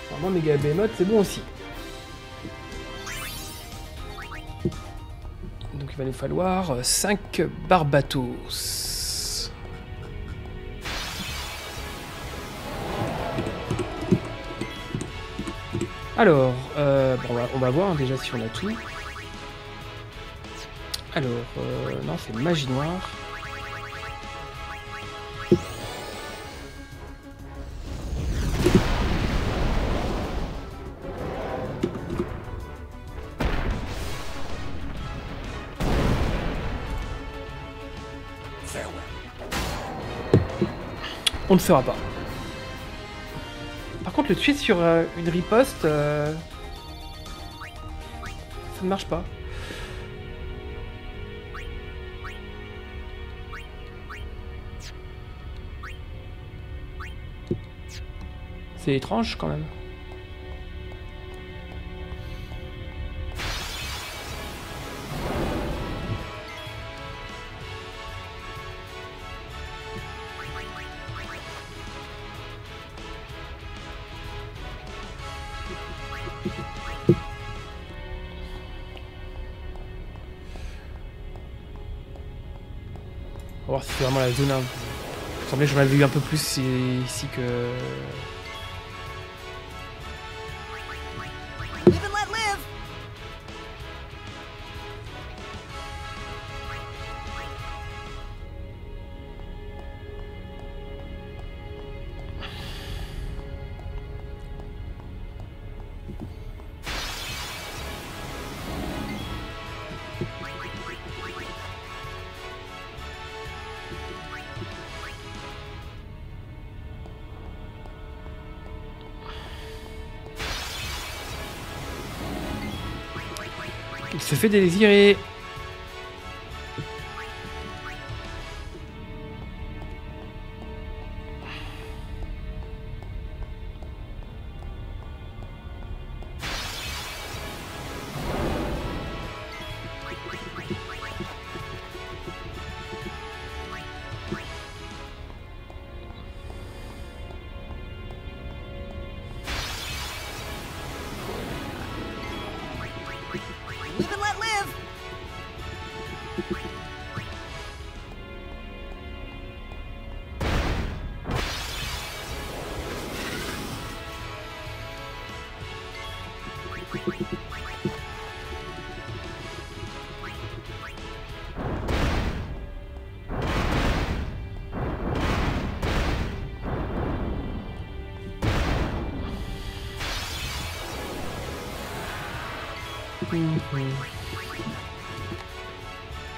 A: Alors, moi, méga behemoth, c'est bon aussi. Donc il va nous falloir 5 Barbatos. Alors, bon, on va voir hein, déjà si on a tout. Alors, non, c'est magie noire. On ne fera pas. Par contre, le tuer sur une riposte, ça ne marche pas. C'est étrange quand même. On va voir si c'est vraiment la zone. Il me semblait que j'en avais eu un peu plus ici que.
D: Live and let live.
A: Il se fait désirer.
D: Live and let live.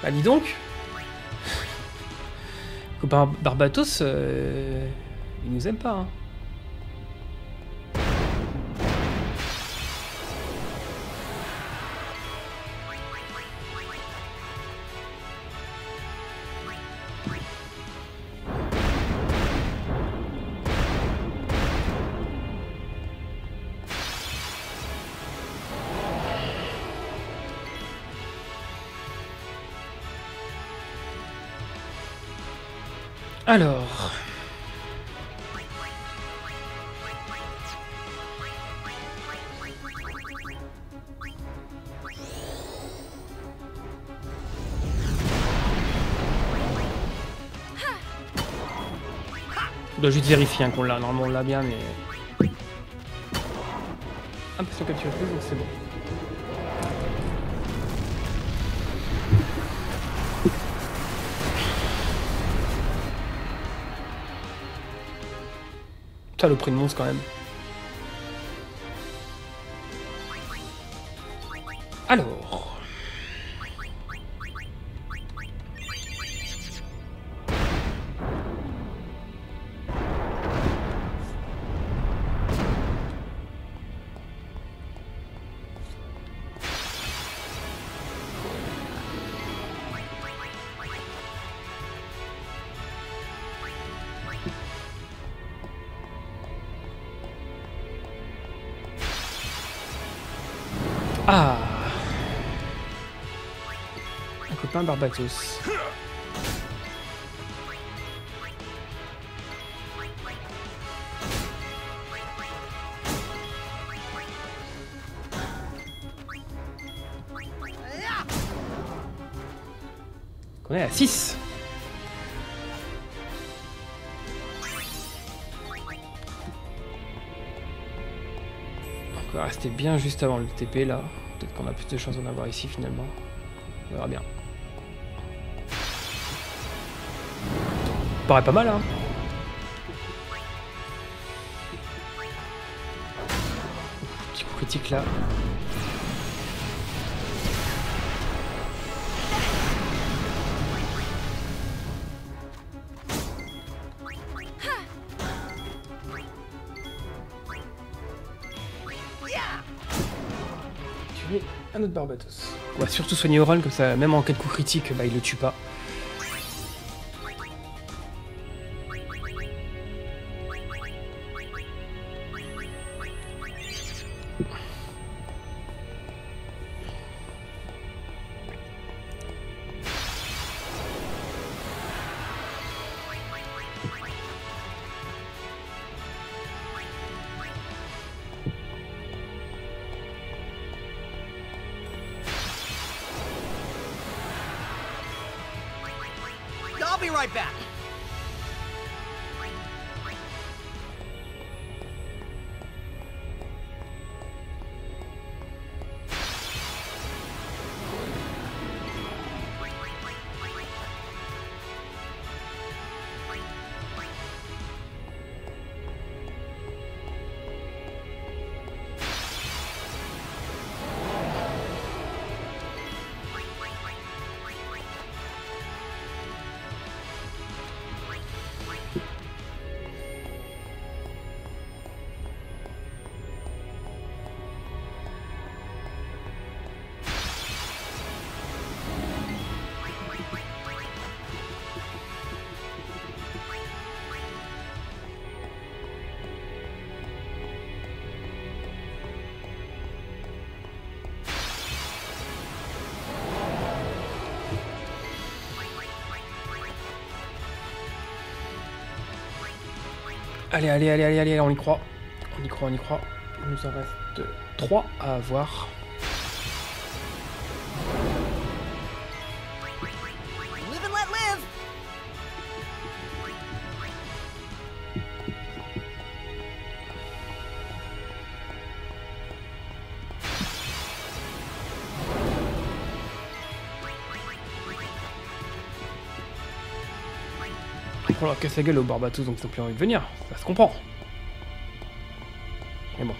A: Bah dis donc. Copain Barbatos, il nous aime pas. Hein. Alors... On doit juste vérifier hein, qu'on l'a. Normalement on l'a bien, mais... Impression capturée plus, donc c'est bon. Ça le prix de monstre quand même. Alors... Ah, un copain Barbatos. On est à 6. On va rester bien juste avant le TP là. Peut-être qu'on a plus de chances d'en avoir ici finalement. On verra bien. Paraît pas mal hein. Petit coup critique là. Un autre Barbatos. On va surtout soigner Oran, comme ça, même en cas de coup critique, bah, il le tue pas.
D: I'll be right back.
A: Allez, allez, allez, allez, allez, on y croit. On y croit, on y croit. Il nous en reste 3 à avoir.
D: Live and let live.
A: On leur casse la gueule aux Barbatos, donc ils n'ont plus envie de venir. Ça se comprend. Mais bon.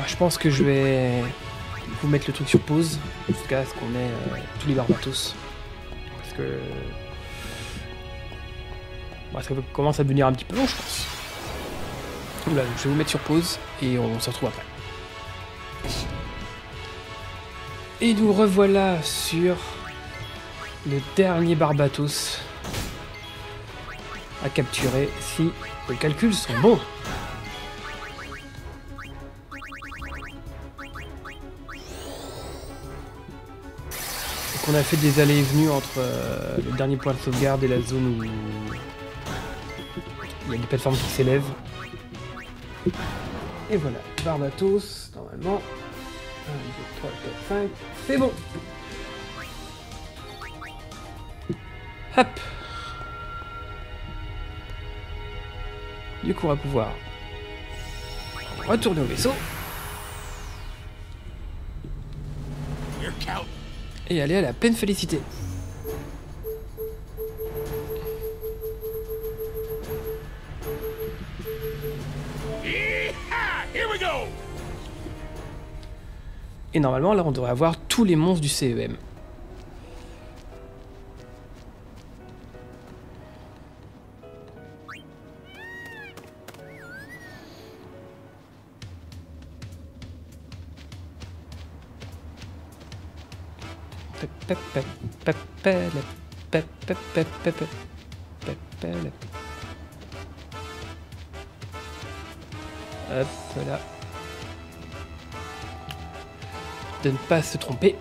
A: Je pense que je vais vous mettre le truc sur pause jusqu'à ce qu'on ait tous les Barbatos. On va parce que... Bon, ça commence à devenir un petit peu long, je pense. Voilà, donc je vais vous mettre sur pause et on se retrouve après. Et nous revoilà sur le dernier Barbatos à capturer si les calculs sont bons. Donc on a fait des allées et venues entre le dernier point de sauvegarde et la zone où il y a des plateformes qui s'élèvent. Et voilà, Barbatos, normalement. 1, 2, 3, 4, 5, c'est bon. Hop. Du coup, on va pouvoir retourner au vaisseau. Et aller à la pleine félicité. Et normalement, là, on devrait avoir tous les monstres du CEM. Hop là. De ne pas se tromper.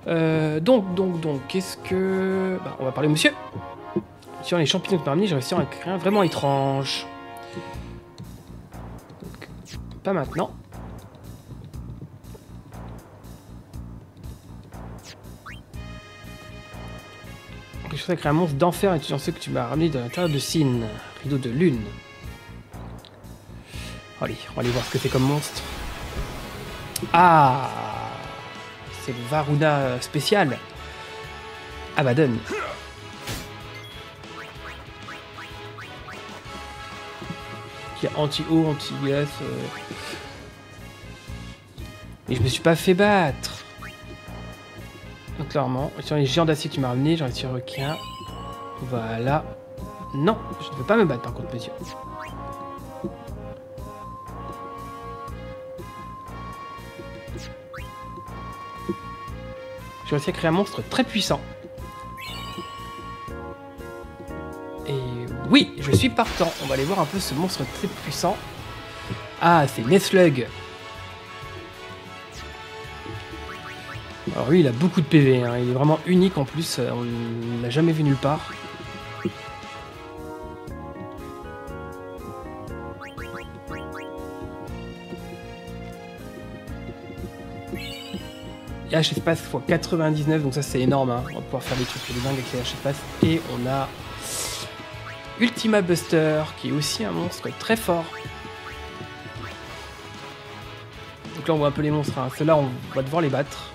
A: Donc, qu'est-ce que... Bah, on va parler au monsieur. Sur les champignons de parmi, j'ai réussi à créer un vraiment étrange. Donc, pas maintenant. Je suis créer un monstre d'enfer étudiant ceux que tu m'as ramené de l'intérieur de Sin, rideau de lune. Allez, on va aller voir ce que c'est comme monstre. Ah, c'est le Varuna spécial. Abaddon. Qui est anti-eau, anti-gaz. Et je me suis pas fait battre. Donc clairement, sur les géants d'acier que tu m'as ramené, j'en ai tiré requin. Voilà. Non, je ne veux pas me battre par contre, monsieur. J'ai réussi à créer un monstre très puissant. Et oui, je suis partant. On va aller voir un peu ce monstre très puissant. Ah, c'est Neslug. Alors lui, il a beaucoup de PV, hein. Il est vraiment unique en plus, on ne l'a jamais vu nulle part. Et H-Espace x 99, donc ça c'est énorme, hein. On va pouvoir faire des trucs de dingue avec les H-Espace. Et on a Ultima Buster, qui est aussi un monstre très fort. Donc là on voit un peu les monstres, hein. Ceux-là on va devoir les battre.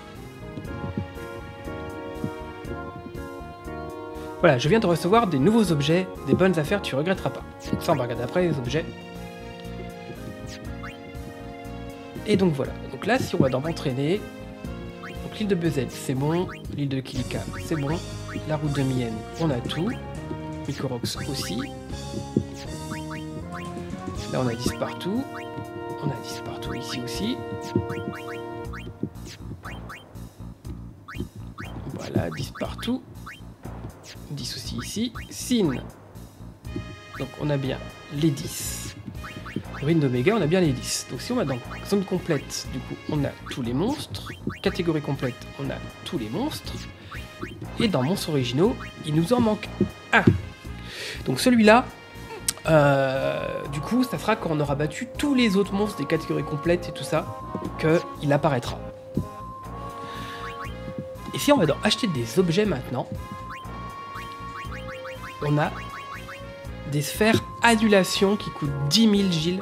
A: Voilà, je viens de recevoir des nouveaux objets, des bonnes affaires, tu regretteras pas. Donc ça, on va regarder après les objets. Et donc voilà. Donc là, si on va dans m'entraîner, donc l'île de Bezet, c'est bon. L'île de Kilika, c'est bon. La route de Mienne, on a tout. Micorox aussi. Là, on a 10 partout. On a 10 partout ici aussi. Voilà, 10 partout. 10 aussi ici. Sin. Donc on a bien les 10. Ruine d'Oméga, on a bien les 10. Donc si on va dans zone complète, du coup on a tous les monstres. Catégorie complète, on a tous les monstres. Et dans monstres originaux, il nous en manque un. Donc celui-là, du coup, ça sera quand on aura battu tous les autres monstres des catégories complètes et tout ça, qu'il apparaîtra. Et si on va dans acheter des objets maintenant, on a des sphères annulation qui coûtent 10 000 Gilles.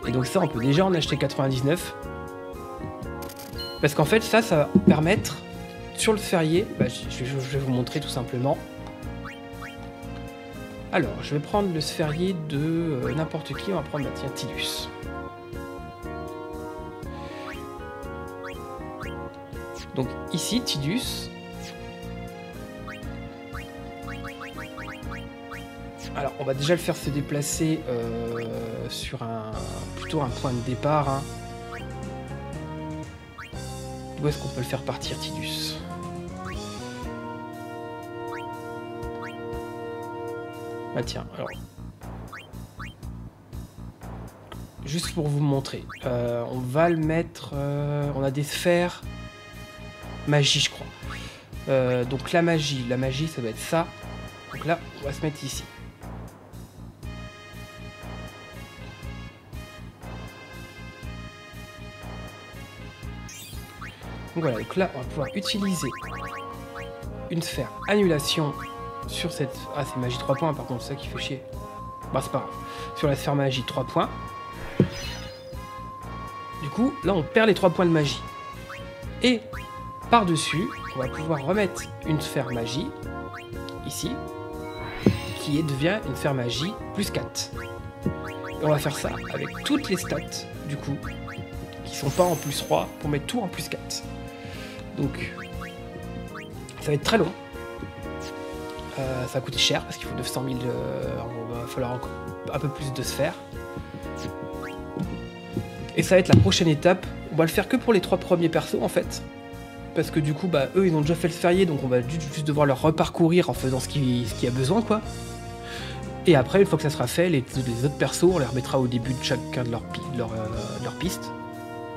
A: Et donc ça, on peut déjà en acheter 99. Parce qu'en fait, ça va permettre, sur le sphérié, bah, je vais vous montrer tout simplement. Alors, je vais prendre le sphérié de n'importe qui. On va prendre, bah, tiens, Tidus. Donc ici, Tidus. Alors, on va déjà le faire se déplacer sur plutôt un point de départ. Hein. Où est-ce qu'on peut le faire partir, Tidus? Ah tiens, alors... Juste pour vous montrer, on va le mettre... on a des sphères magie, je crois. Donc la magie, ça va être ça. Donc là, on va se mettre ici. Donc voilà, donc là, on va pouvoir utiliser une sphère annulation sur cette... Ah, c'est magie 3 points, par contre, c'est ça qui fait chier. Bah, c'est pas grave. Sur la sphère magie 3 points. Du coup, là, on perd les 3 points de magie. Et par-dessus, on va pouvoir remettre une sphère magie, ici, qui devient une sphère magie plus 4. Et on va faire ça avec toutes les stats, du coup, qui sont pas en plus 3, pour mettre tout en plus 4. Donc, ça va être très long. Ça va coûter cher, parce qu'il faut 900 000... il va falloir encore un peu plus de sphères. Et ça va être la prochaine étape. On va le faire que pour les 3 premiers persos, en fait. Parce que du coup, bah, eux, ils ont déjà fait le sphérié, donc on va juste devoir leur reparcourir en faisant ce qu'il y a besoin, quoi. Et après, une fois que ça sera fait, les autres persos, on les remettra au début de chacun de leur piste.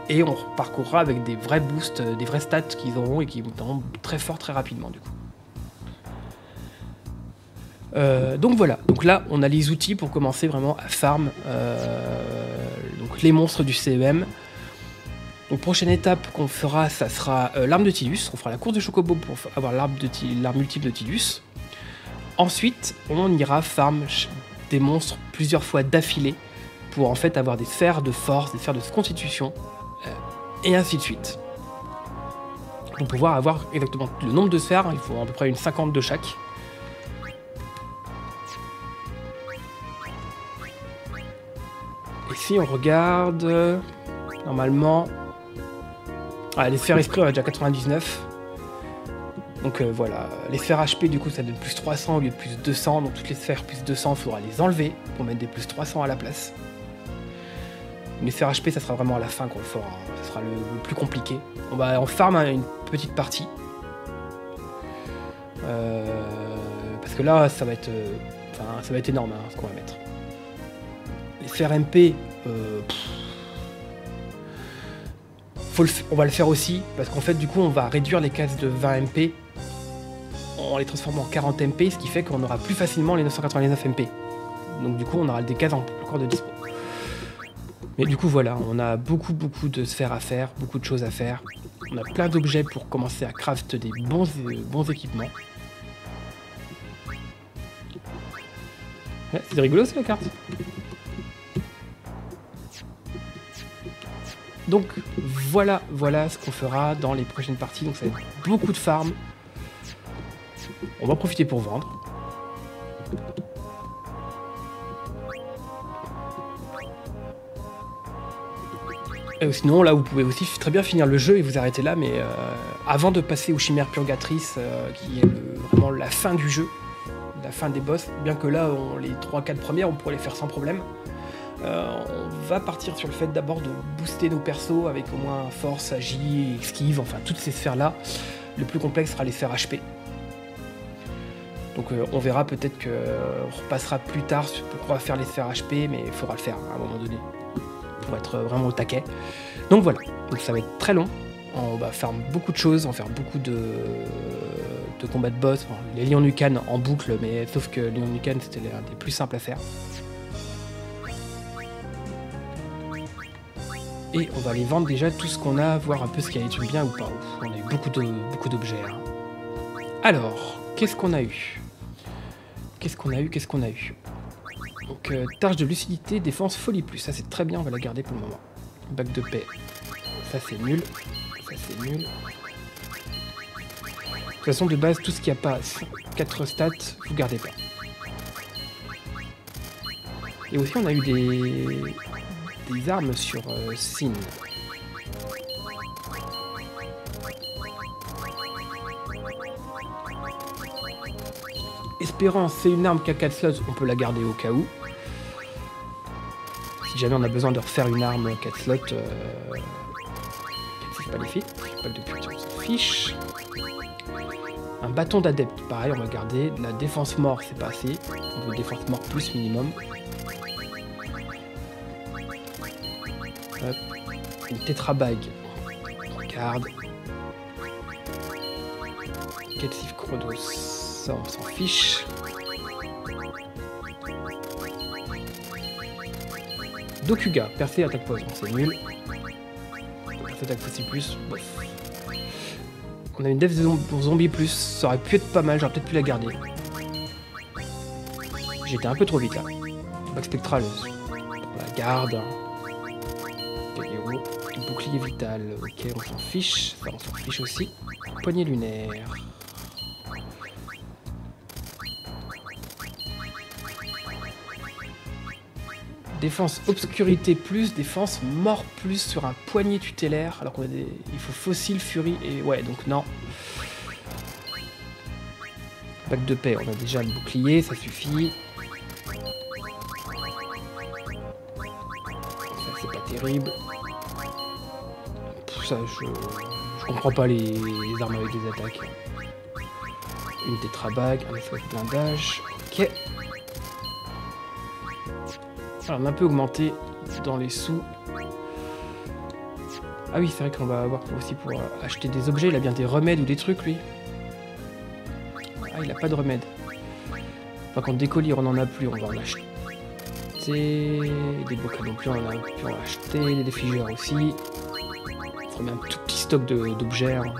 A: Et on reparcourra avec des vrais boosts, des vrais stats qu'ils auront et qui monteront très fort, très rapidement, du coup. Donc voilà, donc là on a les outils pour commencer vraiment à farm donc les monstres du CEM. Donc prochaine étape qu'on fera, ça sera l'arme de Tidus. On fera la course de Chocobo pour avoir l'arme multiple de Tidus. Ensuite on ira farm des monstres plusieurs fois d'affilée pour en fait avoir des sphères de force, des sphères de constitution et ainsi de suite. Pour pouvoir avoir exactement le nombre de sphères, il faut à peu près une 50 de chaque. Ici, on regarde... normalement... Ah, les sphères esprit, on a déjà 99. Donc voilà. Les sphères HP, du coup, ça donne plus 300 au lieu de plus 200. Donc toutes les sphères plus 200, il faudra les enlever pour mettre des plus 300 à la place. Les sphères HP, ça sera vraiment à la fin qu'on le fera. Ça sera le plus compliqué. On farm une petite partie. Parce que là, ça va être... ça va être énorme, hein, ce qu'on va mettre. Les sphères MP, on va le faire aussi, parce qu'en fait, du coup, on va réduire les cases de 20 MP en les transformant en 40 MP, ce qui fait qu'on aura plus facilement les 999 MP. Donc du coup, on aura des cases encore de dispo. Mais du coup, voilà, on a beaucoup de sphères à faire, beaucoup de choses à faire. On a plein d'objets pour commencer à craft des bons équipements. Ouais, c'est rigolo, c'est la carte. Donc voilà ce qu'on fera dans les prochaines parties. Donc ça va être beaucoup de farm. On va profiter pour vendre. Et sinon là vous pouvez aussi très bien finir le jeu et vous arrêter là, mais avant de passer aux chimères purgatrices, qui est vraiment la fin du jeu, la fin des boss, bien que là les 3-4 premières on pourrait les faire sans problème. On va partir sur le fait d'abord de booster nos persos avec au moins force, agi, esquive, enfin toutes ces sphères là. Le plus complexe sera les sphères HP. Donc on verra peut-être qu'on repassera plus tard pour pouvoir faire les sphères HP, mais il faudra le faire à un moment donné pour être vraiment au taquet. Donc voilà, donc ça va être très long. On va faire beaucoup de choses, on va faire beaucoup de combats de boss. Enfin, les Lions Nucan en boucle, mais sauf que les Lions Nucan c'était l'un des plus simples à faire. Et on va aller vendre déjà tout ce qu'on a, voir un peu ce qui a été bien ou pas. On a eu beaucoup d'objets. Hein. Alors, qu'est-ce qu'on a eu? Donc, tâche de lucidité, défense, folie plus. Ça c'est très bien, on va la garder pour le moment. Bac de paix, ça c'est nul. Ça c'est nul. De toute façon, de base, tout ce qui n'a pas 4 stats, vous gardez pas. Et aussi, on a eu des armes sur Sin. Espérance, c'est une arme qui a 4 slots, on peut la garder au cas où. Si jamais on a besoin de refaire une arme 4 slots, c'est pas les filles, pas de putain, on s'en fiche. Un bâton d'adepte, pareil, on va garder. La défense mort, c'est pas assez. On veut défense mort plus minimum. Hop. Une tétrabague, on garde. Ketsif Chronos, ça on s'en fiche. Dokuga, percée, attaque poison, c'est nul. Percée, attaque fossile plus, bof. On a une def pour zombie plus, ça aurait pu être pas mal, j'aurais peut-être pu la garder. J'étais un peu trop vite là. Bac spectral, on la garde. Bouclier vital, ok, on s'en fiche, ça on s'en fiche aussi. Poignée lunaire. Défense obscurité plus, défense mort plus sur un poignet tutélaire. Alors qu'on a des. Il faut fossile, furie et. Ouais, donc non. Bac de paix, on a déjà le bouclier, ça suffit. Ça c'est pas terrible. Ça, je comprends pas les armes avec des attaques. Une tétrabague, un espace de blindage. Ok. Alors, on a un peu augmenté dans les sous. Ah oui, c'est vrai qu'on va avoir aussi pour acheter des objets. Il a bien des remèdes ou des trucs, lui. Ah, il a pas de remède. Par contre, des colliers, on en a plus, on va en acheter. Des bocaux non plus, on en a plus, on va acheter. Des défigeurs aussi. On met un tout petit stock d'objets. Hein.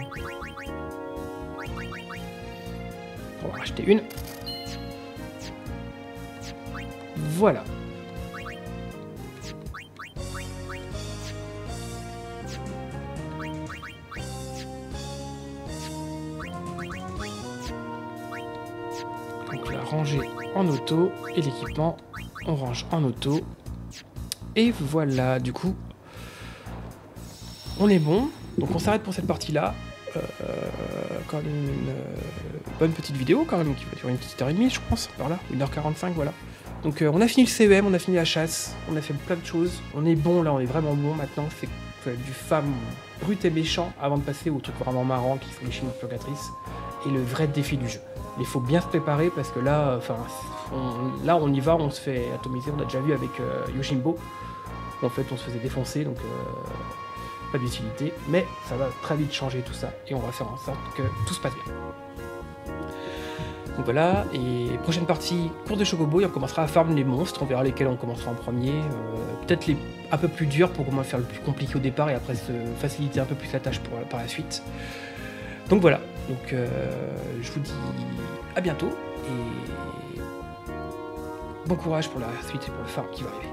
A: On va en acheter une. Voilà. Donc la rangée en auto et l'équipement on range en auto. Et voilà, du coup on est bon. Donc on s'arrête pour cette partie là. Quand même une bonne petite vidéo quand même qui va durer une petite heure et demie je pense, par là, 1h45 voilà. Donc on a fini le CEM, on a fini la chasse, on a fait plein de choses, on est bon là, on est vraiment bon maintenant, c'est du femme brut et méchant avant de passer au truc vraiment marrant qui sont les chines purgatrices et le vrai défi du jeu. Il faut bien se préparer parce que là, là on y va, on se fait atomiser, on a déjà vu avec Yojimbo, en fait on se faisait défoncer donc pas d'utilité, mais ça va très vite changer tout ça et on va faire en sorte que tout se passe bien. Donc voilà, et prochaine partie, course de Chocobo, et on commencera à farm les monstres, on verra lesquels on commencera en premier, peut-être les un peu plus durs pour au moins faire le plus compliqué au départ et après se faciliter un peu plus la tâche par la suite. Donc voilà, donc je vous dis à bientôt et bon courage pour la suite et pour le farm qui va arriver.